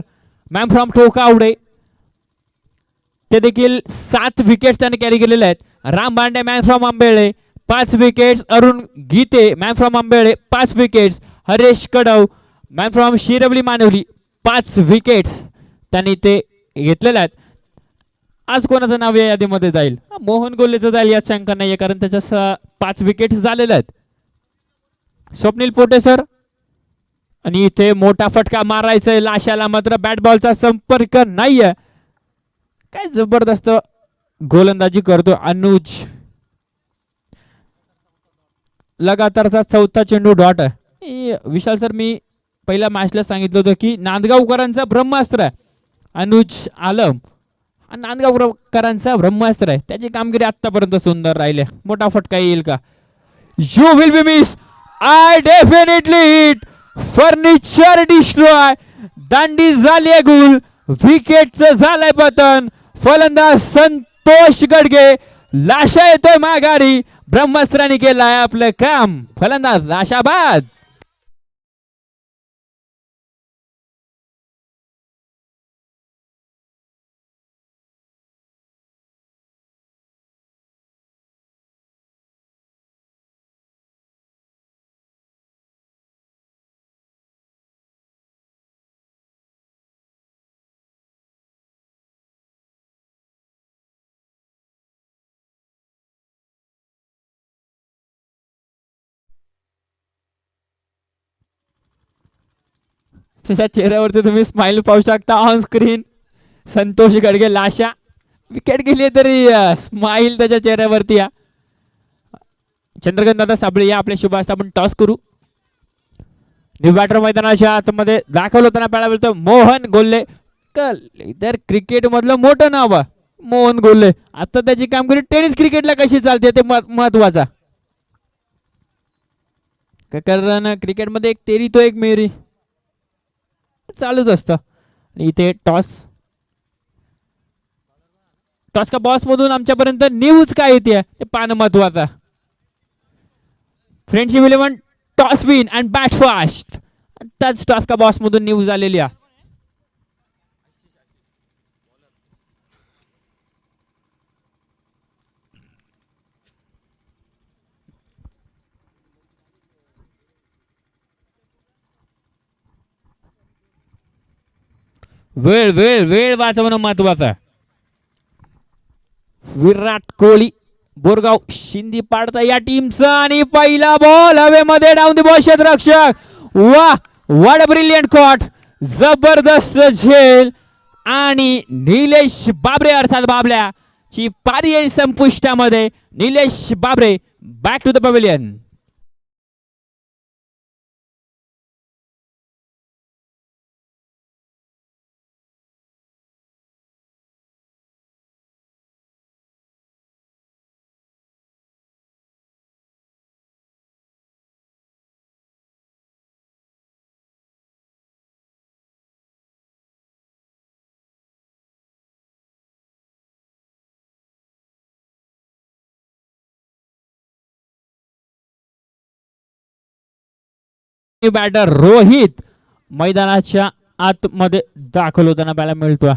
मॅम फ्रॉम ठोकावडे, ते देखील 7 विकेट्स त्यांनी कॅरी केलेले आहेत. Ram Bande man from Ambele 5 wickets, Arun Gite man from Ambele 5 wickets, Haresh Kadav man from Shirwali Manvali 5 wickets त्यांनी ते घेतलेले आहेत. आज कोणाचं नाव या यादीमध्ये जाईल? मोहन गोलेचं जाईल यात शंका नाहीये कारण त्याच्या 5 विकेट्स झालेल्या आहेत. स्वप्नील पोटे सर, आणि इथे मोठा फटका मारायचा आहे लाशाला, मात्र बॅट बॉलचा संपर्क नाहीये. काय जबरदस्त गोलंदाजी करतो अनुज. लगातारचा 4था चेंडू डॉट आहे. विशाल सर मी पहिल्या मॅचला सांगितलं होतं की नांदगावकरांचा ब्रह्मास्त्र आहे अनुज आलम, नांदगावकरांचा ब्रह्मास्त्र आहे. त्याची कामगिरी आतापर्यंत सुंदर राहिली. मोठा फटका येईल का? You will be miss. I definitely hit. Furniture destroy. दांडी झाली गुल. विकेटचं झालंय पतन. फलंदाज संतोष गडगे. लाशा येतोय माघारी. ब्रह्मास्त्राने केलाय आपलं काम. फलंदाज लाशाबाद. त्याच्या चेहऱ्यावरती तुम्ही स्माइल पाहू शकता ऑन स्क्रीन. संतोष गडगे लाशा. विकेट गेली तरी स्माइल त्याच्या चेहऱ्यावरती या. चंद्रकांत दादा साबळे या आपल्या शुभ हस्ते आपण टॉस करू. न्यू बॅटर मैदानाच्या आतमध्ये दाखवलं होताना पाहायला मिळतं मोहन गोल्ले. तर क्रिकेट मधलं मोठं नाव आहे मोहन गोल्ले. आता त्याची कामगिरी टेनिस क्रिकेटला कशी चालते ते महत्वाचा, कारण क्रिकेटमध्ये एक तेरी तो एक मेरी चालूच असतं. इथे टॉस का बॉस मधून आमच्यापर्यंत न्यूज काय येते ते पाहणं महत्वाचं. Friendship 11 toss win and bat fast. त्याच टॉस का बॉस मधून न्यूज आलेली आहे. वेळ वेळ वेळ वाचवणं महत्वाचं आहे. विराट कोहली बोरगाव शिंदी पाडता या टीमचा, आणि पहिला बॉल हवेमध्ये डाऊन द बॉल क्षेत्ररक्षक. वा व्हाट अ ब्रिलियंट कॉट. जबरदस्त झेल. आणि निलेश बाबरे अर्थात बाबल्या ची पारी येईल संपुष्टामध्ये. Nilesh Babre back to the pavilion. Batter Rohit मैदानाच्या आतमध्ये दाखल होताना पाहायला मिळतो.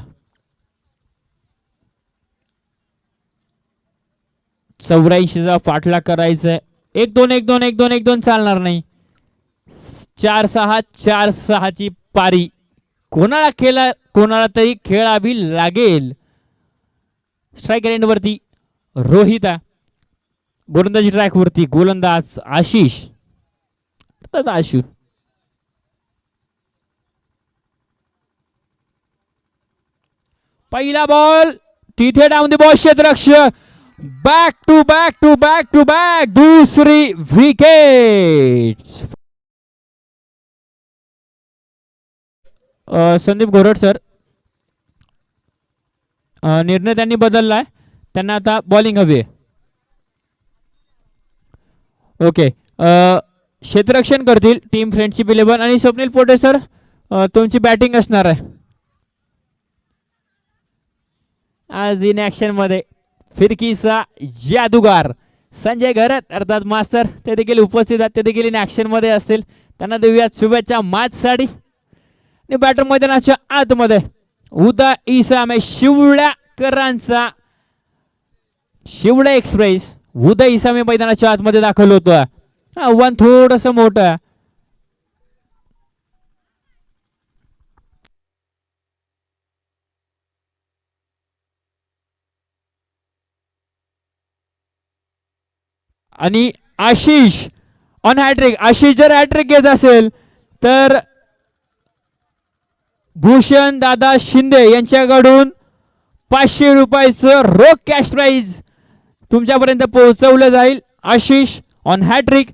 84चा पाठलाग करायचा. 1-2 1-2 1-2 1-2 चालणार नाही. 4-6 4-6 ची पारी कोणाला तरी खेळावी लागेल. स्ट्रायकर एंड वरती रोहित, गोलंदाजी ट्रॅक वरती गोलंदाज आशिष. आशु पहिला बॉल तिथे डाऊन द बॉल क्षेत्ररक्षक. Back to back to back to back दुसरी विकेट. संदीप घोरट सर, निर्णय त्यांनी बदललाय. त्यांना आता बॉलिंग हवी आहे. ओके, क्षेत्ररक्षण करतील टीम फ्रेंडशिप 11 आणि स्वप्नील पोटे सर तुमची बॅटिंग असणार आहे आज. इन ऍक्शन मध्ये फिरकीचा जादूगार संजय घरत अर्थात मास्तर ते देखील उपस्थित आहेत. ते देखील इन ऍक्शन मध्ये असतील. त्यांना देऊयात शुभेच्छा मॅचसाठी. आणि बॅटर मैदानाच्या आतमध्ये उदय इसामे शिवड्याकरांचा शिवड्या एक्सप्रेस उदय इसामे मैदानाच्या आतमध्ये दाखल होतो. आव्हान थोडस मोठं. आणि आशिष ऑन हॅट्रिक. आशिष जर हॅट्रिक घेत असेल तर भूषण दादा शिंदे यांच्याकडून 500 रुपयाचं रोख कॅश प्राइज तुमच्यापर्यंत पोहोचवलं जाईल. आशिष ऑन हॅट्रिक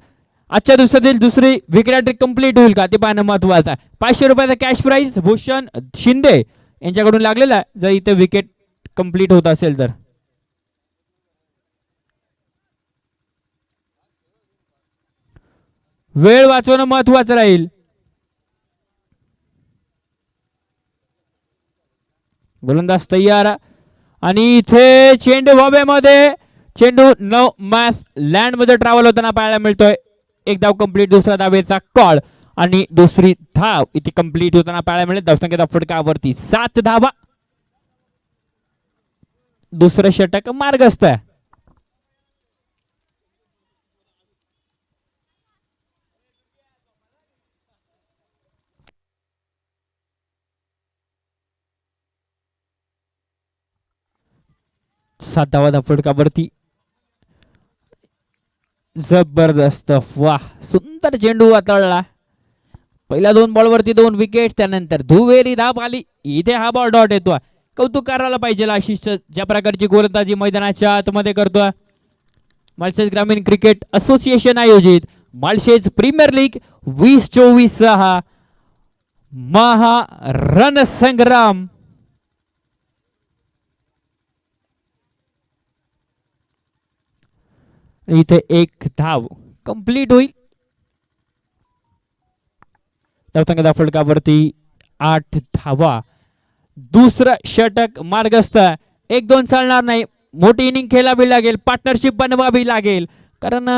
आजच्या दिवसातील दुसरी विकेट हॅट्रिक कंप्लीट होईल का ते पाहणं महत्वाचं आहे. 500 रुपयाचा कॅश प्राइज भूषण शिंदे यांच्याकडून लागलेला आहे जर इथे विकेट कंप्लीट होत असेल तर. वेळ वाचवणं महत्वाचं राहील. गोलंदाज तयार आणि इथे चेंडू हवेमध्ये. चेंडू नो मॅच लँड मध्ये ट्रॅव्हल होताना पाहायला मिळतोय. एक धाव कंप्लीट. दुसरा धावेचा कॉल आणि दुसरी धाव इथे कंप्लीट होताना पाहायला मिळेल. धावसंख्येचा फटकावरती 7 धावा. दुसरं षटक मार्गस्थ आहे. सात धावा फटकावरती. जबरदस्त. वाह, सुंदर चेंडू हाताळला. पहिल्या 2 बॉलवरती 2 विकेट. त्यानंतर दुहेरी धाव आली. इथे हा बॉल डॉट येतो. कौतुक करायला पाहिजे आशिष ज्या प्रकारची गोलंदाजी मैदानाच्या आतमध्ये करतोय. माळशेज ग्रामीण क्रिकेट असोसिएशन आयोजित माळशेज प्रीमियर लीग 2024 हा महारणसंग्राम. इथे एक धाव कंप्लीट होईल. धावसंख्येच्या फलकावरती 8 धावा. दुसरं षटक मार्गस्थ. 1-2 चालणार नाही. मोठी इनिंग खेळावी लागेल. पार्टनरशिप बनवावी लागेल. कारण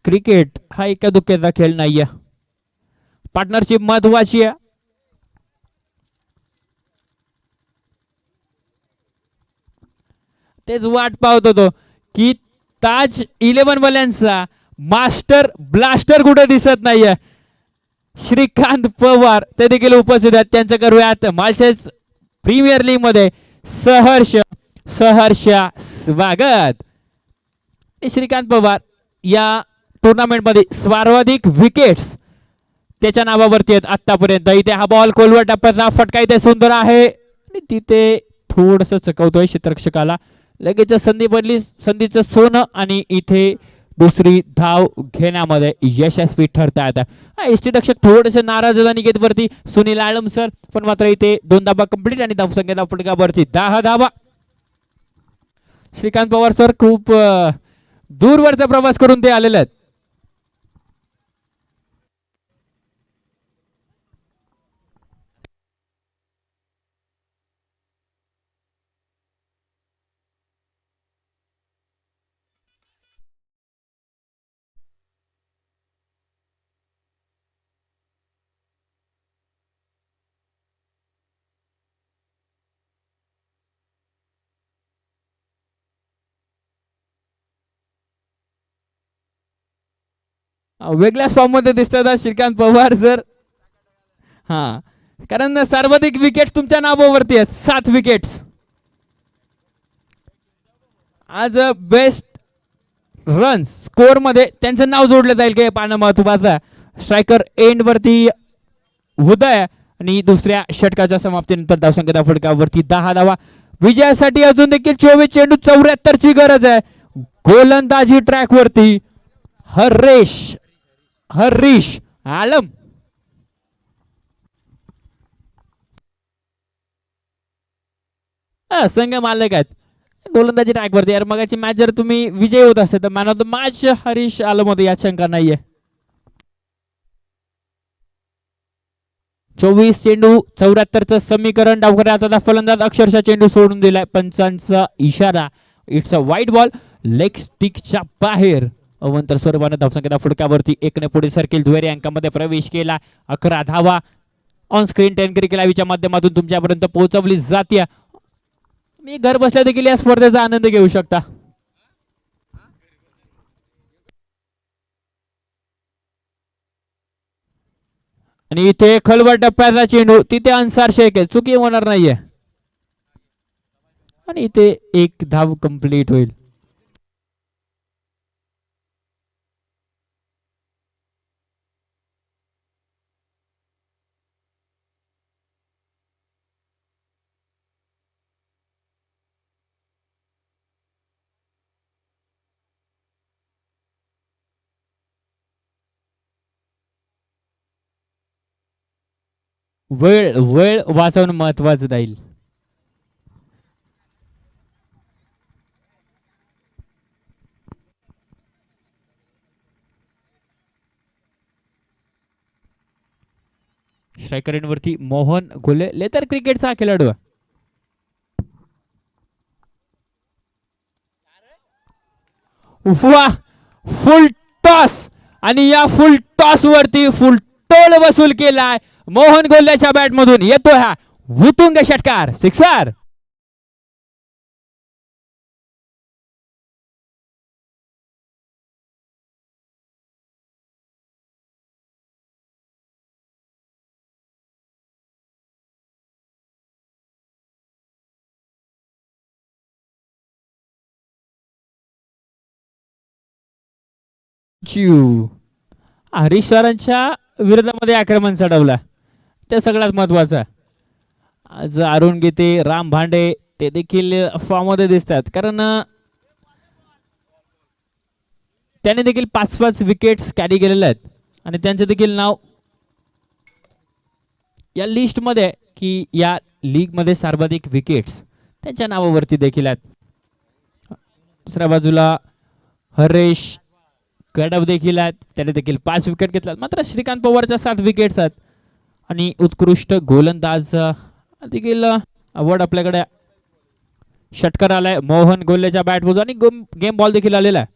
क्रिकेट हा एका दुक्याचा खेळ नाहीये. पार्टनरशिप महत्वाची आहे. तेच वाट पाहत होतो की ताज 11 वाल्यांचा मास्टर ब्लास्टर कुठे दिसत नाहीये. श्रीकांत पवार ते देखील उपस्थित आहेत. त्यांचं करूयात माळशेज प्रीमियर लीग मध्ये सहर्ष स्वागत. श्रीकांत पवार या टुर्नामेंट मध्ये सर्वाधिक विकेट्स त्याच्या नावावरती आहेत आतापर्यंत. इथे हा बॉल कोलवर टप्प्याचा फटका इथे सुंदर आहे आणि तिथे थोडस चकवतोय क्षेत्ररक्षकाला. लगेच संधी बनली. संधीचं सोनं आणि इथे दुसरी धाव घेण्यामध्ये यशस्वी ठरतात. यष्टीरक्षक थोडेसे नाराज निकेत वरती सुनील आळम सर, पण मात्र इथे 2 धावा कंप्लीट आणि धावसंख्येच्या फटकावरती 10 धावा. श्रीकांत पवार सर खूप दूरवरचा प्रवास करून ते आलेले आहेत. वेगळ्याच फॉर्म मध्ये दिसतात श्रीकांत पवार सर. हा, कारण सर्वाधिक विकेट तुमच्या नावावरती आहेत. 7 विकेट्स. आज बेस्ट रन स्कोर मध्ये त्यांचं नाव जोडलं जाईल. काही पाहणं महत्वाचं. स्ट्रायकर एंड वरती उदय आणि दुसऱ्या षटकाच्या समाप्तीनंतर धावसंख्येच्या फटकावरती 10 धावा. विजयासाठी अजून देखील 24 चेंडू 74 ची गरज आहे. गोलंदाजी ट्रॅक वरती हरीश आलम संघ मालक आहेत गोलंदाजी ट्रॅक वरती. यार मगाची मॅच जर तुम्ही विजय होत असेल तर man of the match Harish Alam होते, यात शंका नाहीये. 24 चेंडू 74 चं समीकरण. डावखऱ्या हाताचा फलंदाज अक्षरशः चेंडू सोडून दिलाय. पंचांचा इशारा, इट्स अ वाईट बॉल, लेग स्टिकच्या बाहेर. अवंतर स्वरूपाने धावसंख्येच्या फटकावरती 1 ने पुढे सरकेल. दुहेरी अंकामध्ये प्रवेश केला. 11 धावा ऑन स्क्रीन 10 क्रिकेट लाईव्हच्या माध्यमातून तुमच्यापर्यंत पोहोचवली जाते. मी घर बसल्या देखील या स्पर्धेचा आनंद घेऊ शकता. आणि इथे खलबट टप्प्याचा चेंडू, तिथे अन्सार शेख आहे, चुकी होणार नाहीये. आणि इथे एक धाव कंप्लीट होईल. वेळ वेळ वाचवणं महत्वाचं राहील. स्ट्रायकर वरती मोहन गोले, लेतर क्रिकेटचा खेळाडू. वा, फुल टॉस, आणि या फुल टॉस वरती फुल टोल वसूल केलाय मोहन गोल्ल्याच्या बॅट मधून. येतो हा उतुंग षटकार, सिक्सर. हरीश सरांच्या विरोधामध्ये आक्रमण चढवला, ते सगळ्यात महत्वाचं. आज अरुण गीते, राम भांडे ते देखील फॉर्म मध्ये दिसतात, कारण त्याने देखील 5-5 विकेट्स कॅरी केलेले आहेत. आणि त्यांचे देखील नाव या लिस्ट मध्ये, की या लीग मध्ये सर्वाधिक विकेट्स त्यांच्या नावावरती देखील आहेत. दुसऱ्या बाजूला हरीश कडव देखील आहेत, त्याने देखील 5 विकेट घेतल्यात. मात्र श्रीकांत पवारच्या 7 विकेट्स आहेत. आणि उत्कृष्ट गोलंदाज देखील अवॉर्ड आपल्याकडे षटकार आलाय मोहन गोल्लेच्या बॅट मधून, आणि गेम बॉल देखील आलेला आहे.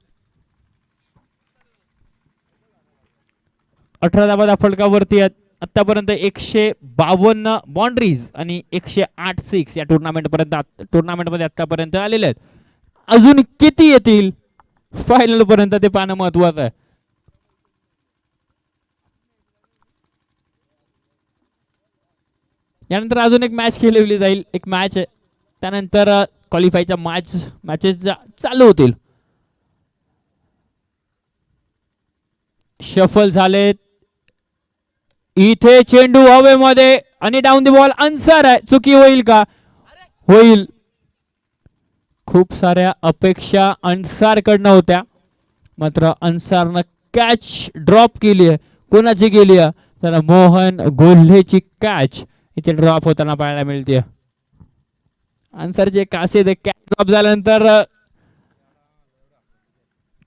18 धावा फलकावरती आहेत. आतापर्यंत 152 बाउंड्रीज आणि 108 सिक्स या टुर्नामेंटमध्ये आतापर्यंत आलेले आहेत. अजून किती येतील फायनल पर्यंत ते पाहणं महत्वाचं आहे. यानंतर अजून एक मॅच खेळवली जाईल, एक मॅच आहे, त्यानंतर क्वालिफायच्या मॅचेस चालू होतील. शफल झालेत. इथे चेंडू हवेमध्ये आणि डाऊन द बॉल, अन्सर आहे. चुकी होईल का? होईल. खूप साऱ्या अपेक्षा अन्सार कडनं होत्या, मात्र अन्सारनं कॅच ड्रॉप केली आहे. कोणाची केली आहे? तर मोहन गोल्हेची कॅच इथे ड्रॉप होताना पाहायला मिळते. अन्सारचे कासे कॅच ड्रॉप झाल्यानंतर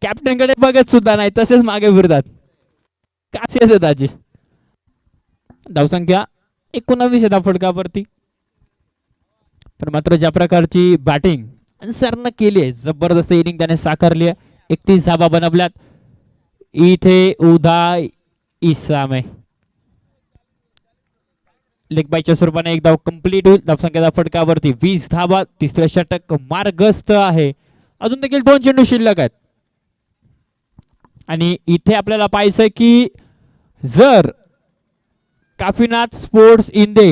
कॅप्टन कडे बघत सुद्धा नाही, तसेच मागे फिरतात. कासे येते त्याची. धावसंख्या 19 धाव फटकावरती. पण मात्र ज्या प्रकारची बॅटिंग अन्सारनं केली आहे, जबरदस्त इनिंग त्याने साकारली आहे. 31 धावा बनवल्यात. इथे उदय इसामे लेग बायच्या स्वरूपाने एक धाव कंप्लीट होईल. धावसंख्येच्या फटकावरती 20 धावा. तिसरे षटक मार्गस्थ आहे. अजून देखील 2 चेंडू शिल्लक आहेत. आणि इथे आपल्याला पाहायचं की जर काफीनाथ स्पोर्ट्स इंडे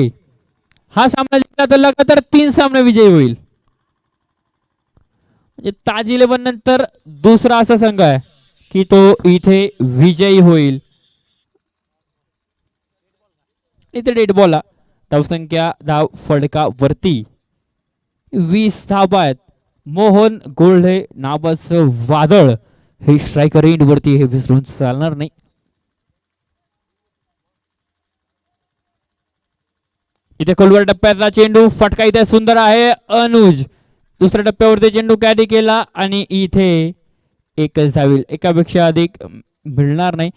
हा सामना जिंकला तर लगातार 3 सामने विजयी होईल. म्हणजे ताज 11 नंतर दुसरा असा संघ आहे की तो इथे विजयी होईल. इथे डेड बॉल धावसंख्या धाव फडकावरती 20 धावा आहेत. मोहन गोल्हे नावाचं वादळ हे स्ट्रायकर एंड वरती, हे विसरून चालणार नाही. इथे खोलवर टप्प्याचा चेंडू फटका इथे सुंदर आहे. अनुज दुसऱ्या टप्प्यावरती चेंडू कॅरी केला आणि इथे एकच धावेल, एकापेक्षा अधिक मिळणार नाही.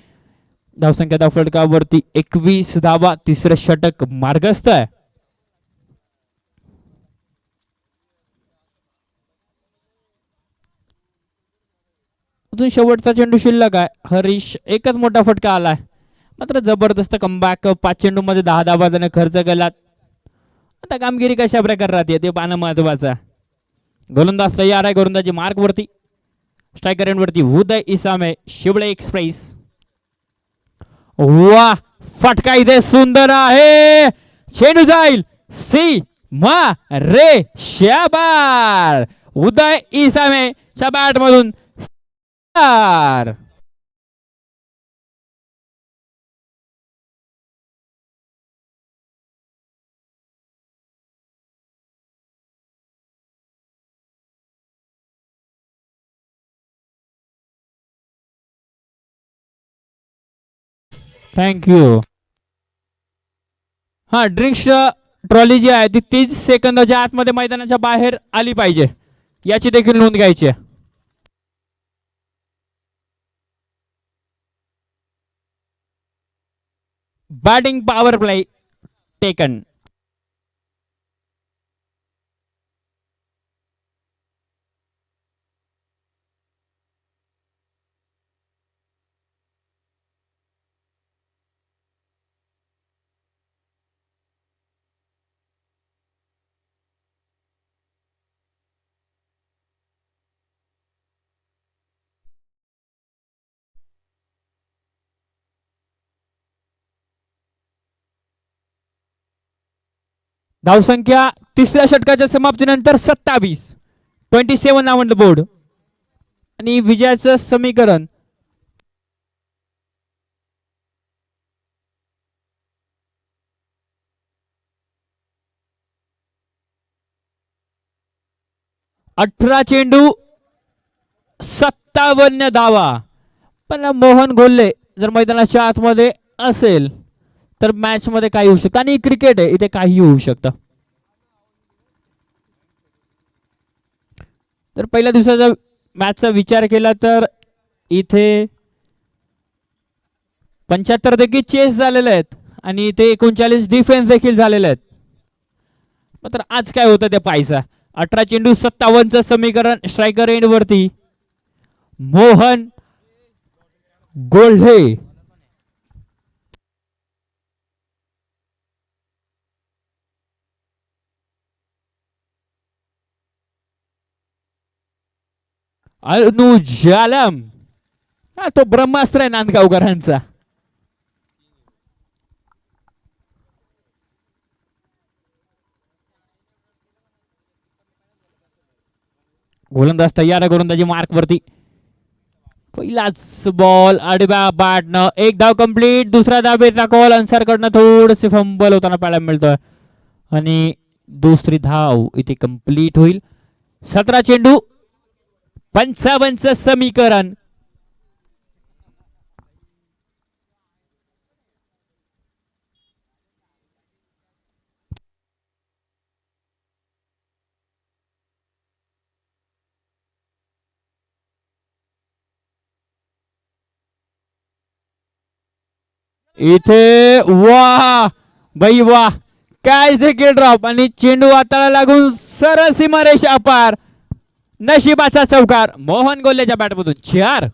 धावसंख्या धाव फटकावरती 21 धावा. तिसरं षटक मार्गस्थ आहे. अजून शेवटचा चेंडू शिल्लक आहे. हरीश एकच मोठा फटका आलाय, मात्र जबरदस्त कमबॅक. 5 चेंडू मध्ये 10 धावा त्याने खर्च केला. आता कामगिरी कशा प्रकारे राहते ते पाहणं महत्वाचं. गोलंदाज तयार आहे. गोलंदाजी मार्क वरती, स्ट्रायकर एंड वरती उदय इसामे, शिवळे एक्सप्रेस. वा, फटका इथे सुंदर आहे. चेंडू जाईल सी मा रे शाबार. उदय इसामे च्या बॅट मधून थँक्यू. हा, ड्रिंक्स ट्रॉली जी आहे ती 30 सेकंदाच्या आतमध्ये मैदानाच्या बाहेर आली पाहिजे, याची देखील नोंद घ्यायची आहे. Batting power play taken. धावसंख्या तिसऱ्या षटकाच्या समाप्तीनंतर 27 ऑन द बोर्ड. आणि विजयाचं समीकरण अठरा चेंडू 57 धावा. पण मोहन गोल्हे जर मैदानाच्या आतमध्ये असेल तर मॅच मध्ये काही होऊ शकतं, आणि क्रिकेट आहे, इथे काही होऊ शकतं. तर पहिल्या दिवसाचा मॅचचा विचार केला तर इथे 75 देखील चेस झालेले आहेत आणि इथे 39 डिफेन्स देखील झालेले आहेत. मात्र आज काय होतं ते पाहायचं. 18 चेंडू 57चं समीकरण. स्ट्रायकर एंड वरती मोहन गोल्हे. अनुज आलम, हा तो ब्रह्मास्त्र आहे नांदगावकरांचा. गोलंदाज तयार आहे. गोलंदाजी मार्क वरती. पहिलाच बॉल आडव्या बॅटनं, एक धाव कंप्लीट. दुसऱ्या धावेचा कॉल अन्सर कडनं थोडसे फंबल होताना पाहायला मिळतोय आणि दुसरी धाव इथे कंप्लीट होईल. 17 चेंडू 55चं समीकरण. इथे वाह बाई वाह, काय देखील ड्रॉप आणि चेंडू हाताला लागून सरळ सीमारेषा पार. नशिबाचा चौकार मोहन गोल्हेच्या बॅटमधून 4.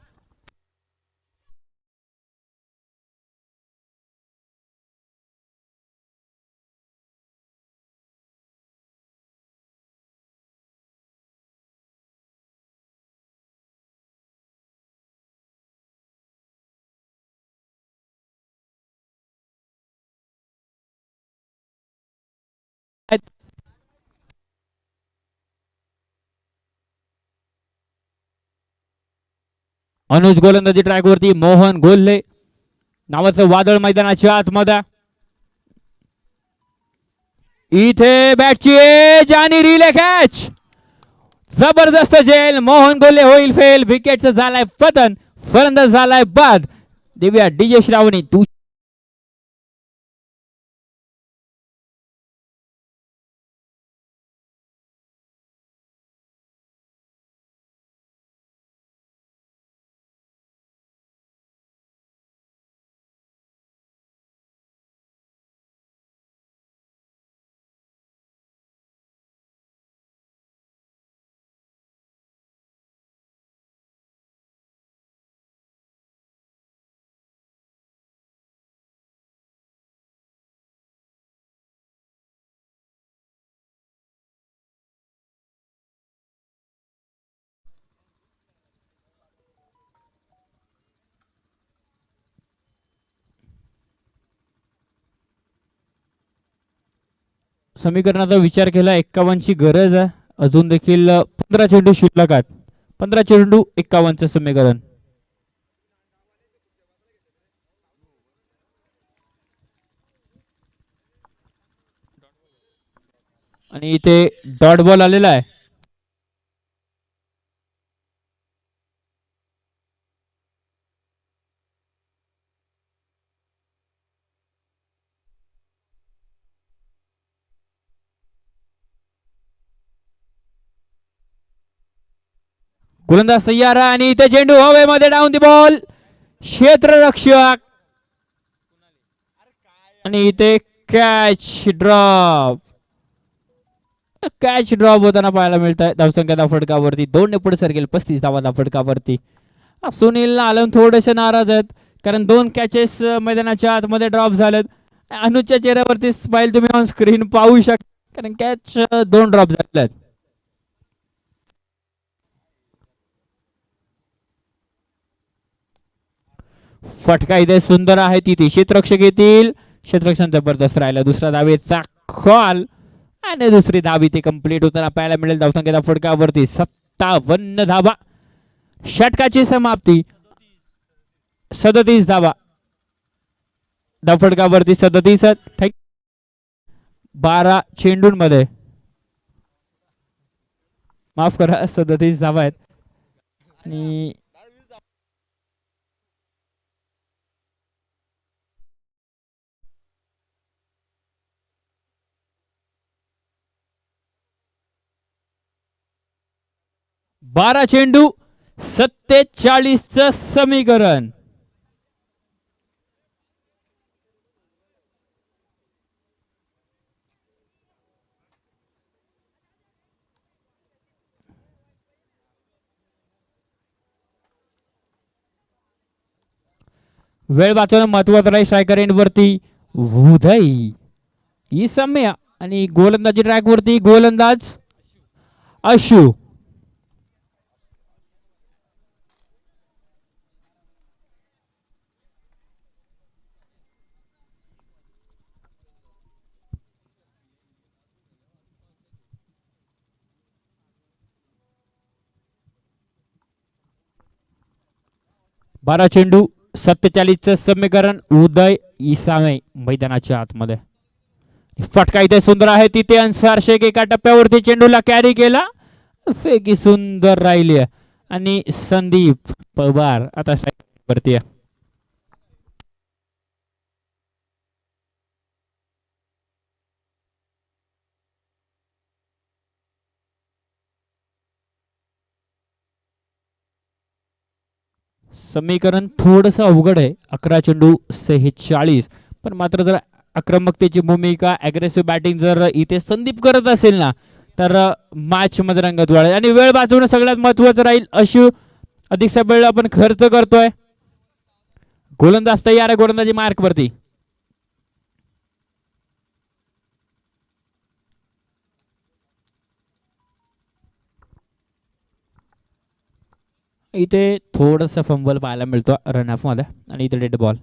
अनुज गोलंदाजी ट्रॅक वरती. मोहन गोल्हे नावाचं वादळ मैदानाच्या आतमध्ये. इथे बॅटची एज आणि रिले कॅच. जबरदस्त झेल. मोहन गोले होईल फेल. विकेटचा झालाय पतन. फलंदाज झालाय बाद. देऊया डीजे श्रावणी तू. समीकरणाचा विचार केला. 51ची गरज आहे. अजून देखील 15 चेंडू शिल्लक आहेत. 15 चेंडू 51चं समीकरण. आणि इथे डॉट बॉल आलेला आहे. गोलंदाज तयार आहे आणि इथे चेंडू हवेमध्ये डाऊन दी बॉल. क्षेत्ररक्षक आणि इथे कॅच ड्रॉप. कॅच ड्रॉप होताना पाहायला मिळत आहे. धावसंख्या फटकावरती 2 ने पुढे सरकेल. 35 धावा फटकावरती. सुनील आलम थोडेसे नाराज आहेत कारण 2 कॅचेस मैदानाच्या आतमध्ये ड्रॉप झालेत. अनुजच्या चेहऱ्यावरती स्माइल तुम्ही ऑन स्क्रीन पाहू शकता कारण कॅच 2 ड्रॉप झाले आहेत. फटका इथे सुंदर आहे. तिथे क्षेत्ररक्षक येतील. क्षेत्ररक्षण जबरदस्त राहिलं. दुसरा धावेचा कॉल आणि दुसरी धाव इथे कंप्लीट होताना पाहायला मिळेल. धावसंख्येच्या फटकावरती 57 धावा. षटकाची समाप्ती. 37 धावा. धाव फटकावरती 37. 12 चेंडूंमध्ये माफ करा 37 धावा आहेत. आणि बारा चेंडू 47चं समीकरण. वेळ वाचवणं महत्वाचं राहील. स्ट्रायकर एंड वरती उदय ही सम्या आणि गोलंदाजी ट्रॅक वरती गोलंदाज अशू. बारा चेंडू 47चं समीकरण. उदय इसामे मैदानाच्या आतमध्ये. फटका इथे सुंदर आहे. तिथे अन्सार शेख एका टप्प्यावरती चेंडूला कॅरी केला. फेकी सुंदर राहिली आणि संदीप पवार आता वरती आहे. समीकरण थोडस अवघड आहे. 11 चेंडू 46. पण मात्र जर आक्रमकतेची भूमिका अग्रेसिव्ह बॅटिंग जर इथे संदीप करत असेल ना तर मॅच मध्ये रंगत वाढेल. आणि वेळ वाचवणं सगळ्यात महत्वाचं राहील. अशू अधिकचा वेळ आपण खर्च करतोय. गोलंदाज तयार आहे. गोलंदाजी मार्क वरती. इथे थोडस फंबल पाहायला मिळतो रन ऑफ मध्ये आणि इथे डेड बॉल.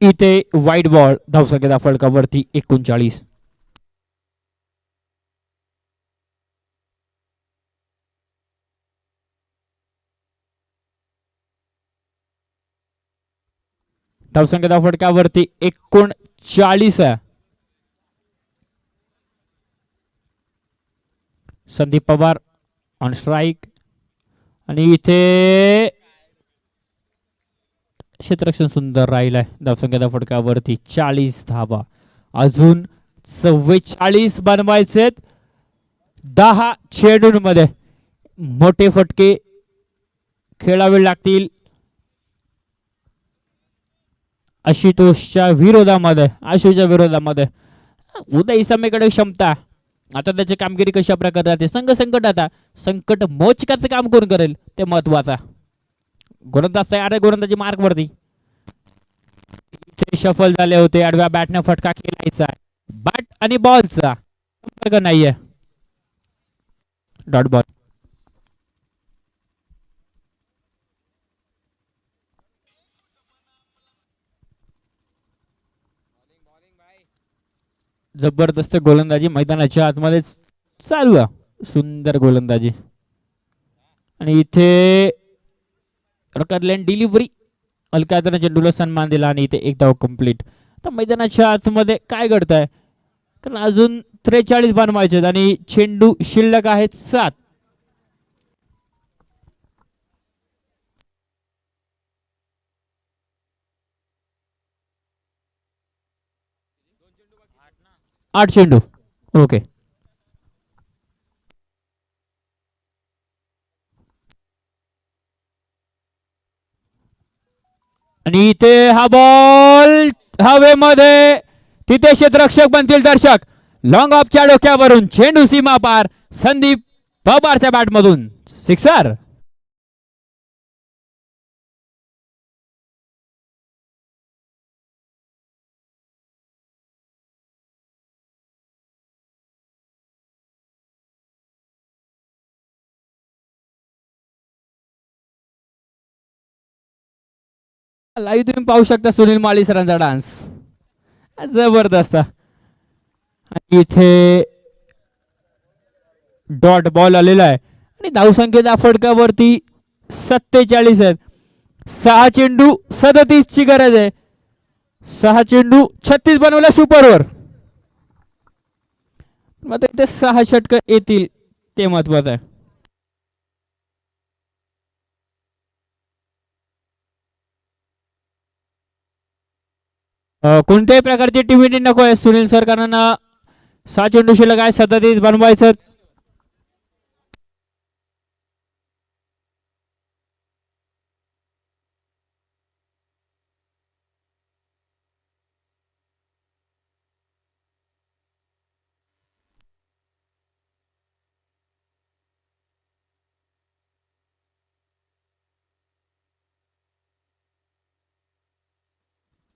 इथे वाईट बॉल, धावसंख्येचा फलकावरती 39. धावसंख्येचा फटकावरती 39 आहे. संदीप पवार ऑन स्ट्राईक आणि इथे क्षेत्ररक्षण सुंदर राहिलाय. धावसंख्येच्या फटकावरती 40 धावा. अजून 44 बनवायचे. 10 चेंडूंमध्ये मोठे फटके खेळावे लागतील. आशुच्या विरोधामध्ये उदय समेकडे क्षमता. आता त्याची कामगिरी कशा प्रकारे राहते. संघ संकट, आता संकट मोचकाचं काम कोण करेल ते महत्वाचा. गोलंदाज तयार आहे, गोलंदाजी मार्क वरती. शफल झाले होते. आडव्या बॅटने फटका खेळायचा. बॅट आणि बॉलचा संपर्क नाहीये. Dot ball. जबरदस्त गोलंदाजी मैदानाच्या आतमध्ये चालू आहे. सुंदर गोलंदाजी. आणि इथे रकरलेन डिलिव्हरी, अलकादरने चेंडूला सन्मान दिला आणि इथे एक धाव कंप्लीट. तर मैदानाच्या आतमध्ये काय घडतंय, कारण अजून 43 बनवायचे आणि चेंडू शिल्लक आहेत 7. आठ चेंडू. ओके. आणि इथे हा बॉल हवेमध्ये, तिथे क्षेत्ररक्षक बनतील दर्शक. लॉंग ऑफच्या डोक्यावरून चेंडू सीमा पार. संदीप पवारच्या बॅटमधून सिक्सर. लाईव्ह तुम्ही पाहू शकता सुनील माळी सरांचा डान्स जबरदस्त. इथे डॉट बॉल आलेला आहे आणि धावसंख्येच्या फटकावरती 47 आहेत. 6 चेंडू 37 ची गरज आहे. 6 चेंडू 36 बनवल्या सुपरवर. मग इथे 6 षटक येतील ते महत्वाचं आहे. कोणत्याही प्रकारची टीम नको आहे सुनील सर, कारण 6 चेंडू शिल्लक आहे. 37 बनवायचं.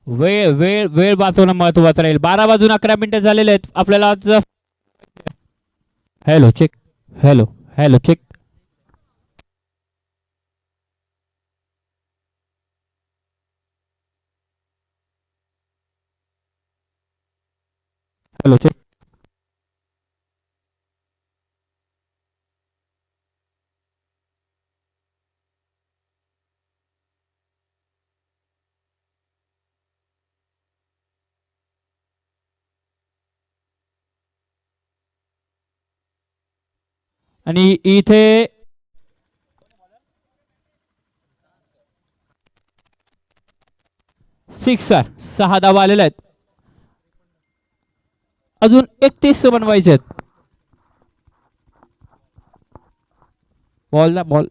वेळ वेळ वेळ वाचवणं महत्वाचं राहील. 12 वाजून 11 मिनिटं झालेले आहेत. आपल्याला आज hello check, hello check. Hello check. आणि इथे सिक्सर. 6 धावा आलेल्या आहेत. अजून 31 बनवायचे आहेत. बॉल.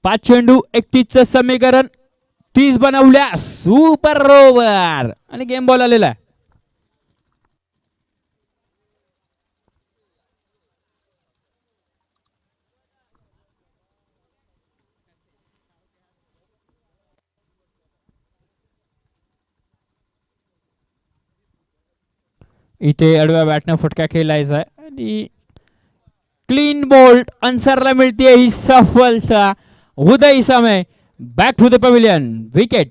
5 चेंडू 31 चं समीकरण 30 बनवल्या. सुपर ओव्हर आणि गेम बॉल आलेला आहे. इथे आडव्या बॅटनं फटका खेळायचा आहे आणि क्लीन बोल्ट अन्सरला मिळते ही सफलता. उदय समय back to the pavilion. Wicket.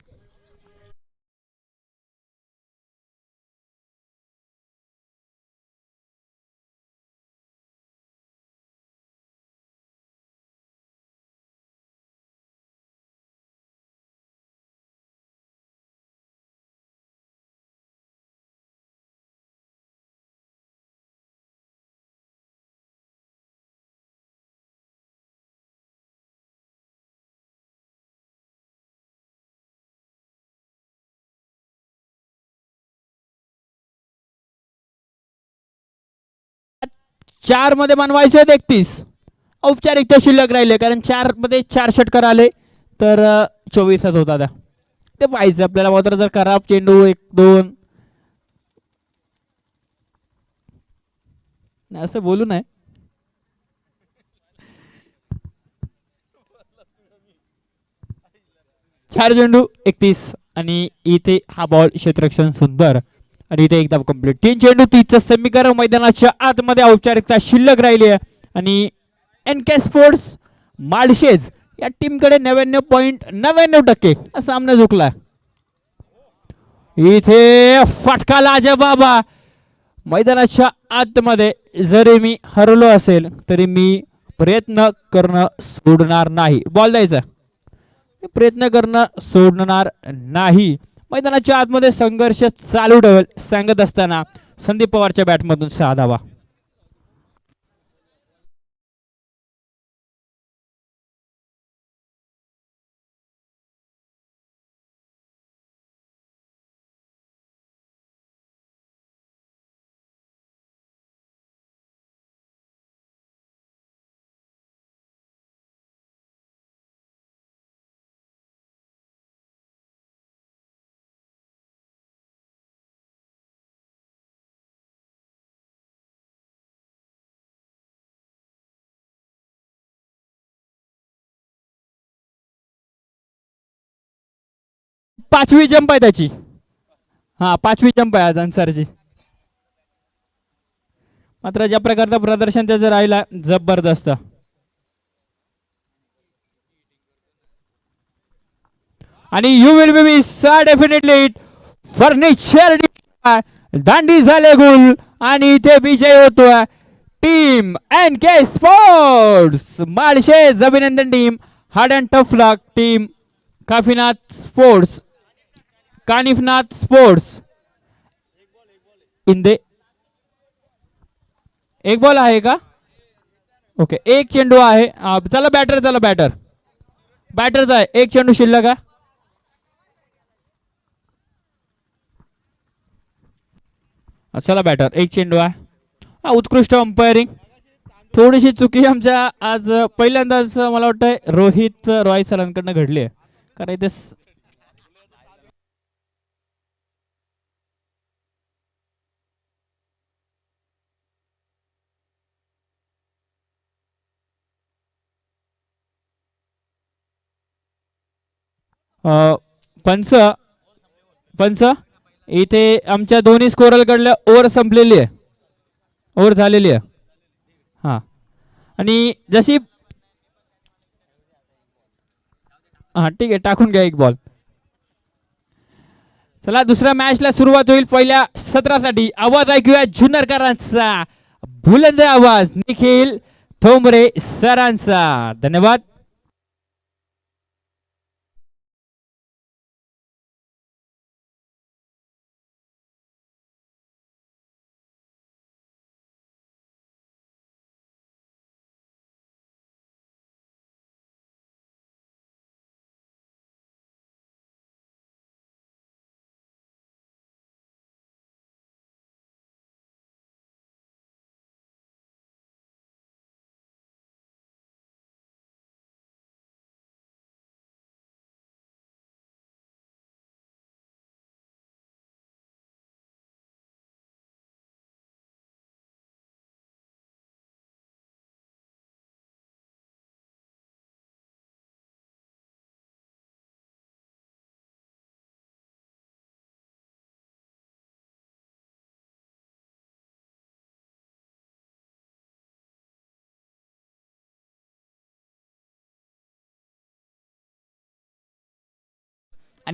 चार मध्ये बनवायचे 31. औपचारिकता शिल्लक राहिले कारण 4 मध्ये 4 षटकार आले तर 24 होता त्या. ते पाहिजे आपल्याला मात्र जर खराब चेंडू 1-2 असं बोलू नये. चार चेंडू 31 आणि इथे हा बॉल क्षेत्ररक्षण सुंदर आणि इथे एकदा कंप्लीट. 3 चेंडू 30चं समीकरण मैदानाच्या आतमध्ये औपचारिकता शिल्लक राहिली आहे आणि NK स्पोर्ट्स माळशेज या टीमकडे 99.99% हा सामना झुकला. इथे फटका लाजबाबा. मैदानाच्या आतमध्ये जरी मी हरलो असेल तरी मी प्रयत्न करणं सोडणार नाही. बॉल द्यायचा. प्रयत्न करणं सोडणार नाही. मैदानाच्या आतमध्ये संघर्ष चालू ठेवेल सांगत असताना संदीप पवारच्या बॅटमधून 6 धावा. पाचवी जंप आहे त्याची. हा 5वी जंप आहे आज अन्सरची. मात्र ज्या प्रकारचं प्रदर्शन त्याचं राहिला जबरदस्त. आणि you will be miss definitely it furniture दांडी झाले गुल आणि इथे विजय होतोय टीम NK स्पोर्ट्स माळशेज. अभिनंदन team. Hard and tough luck team Kanifnath sports Inde. एक बॉल आहे का? ओके एक चेंडू आहे. चला बॅटरचा आहे. एक चेंडू शिल्लक आहे. चला बॅटर एक चेंडू आहे. उत्कृष्ट अंपायरिंग. थोडीशी चुकी आमच्या आज पहिल्यांदाच मला वाटतं रोहित रॉय सरांकडनं घडली आहे कारण इथे पंच इथे आमच्या दोन्ही स्कोररकडल्या ओव्हर संपलेली आहे. ओव्हर झालेली आहे. हां आणि जशी हां ठीक आहे टाकून घ्या एक बॉल. चला दुसऱ्या मॅचला सुरुवात होईल. पहिल्या सत्रासाठी आवाज ऐकूया जुन्नरकरांचा बुलंद आवाज निखिल ठोंबरे सरांचा. धन्यवाद.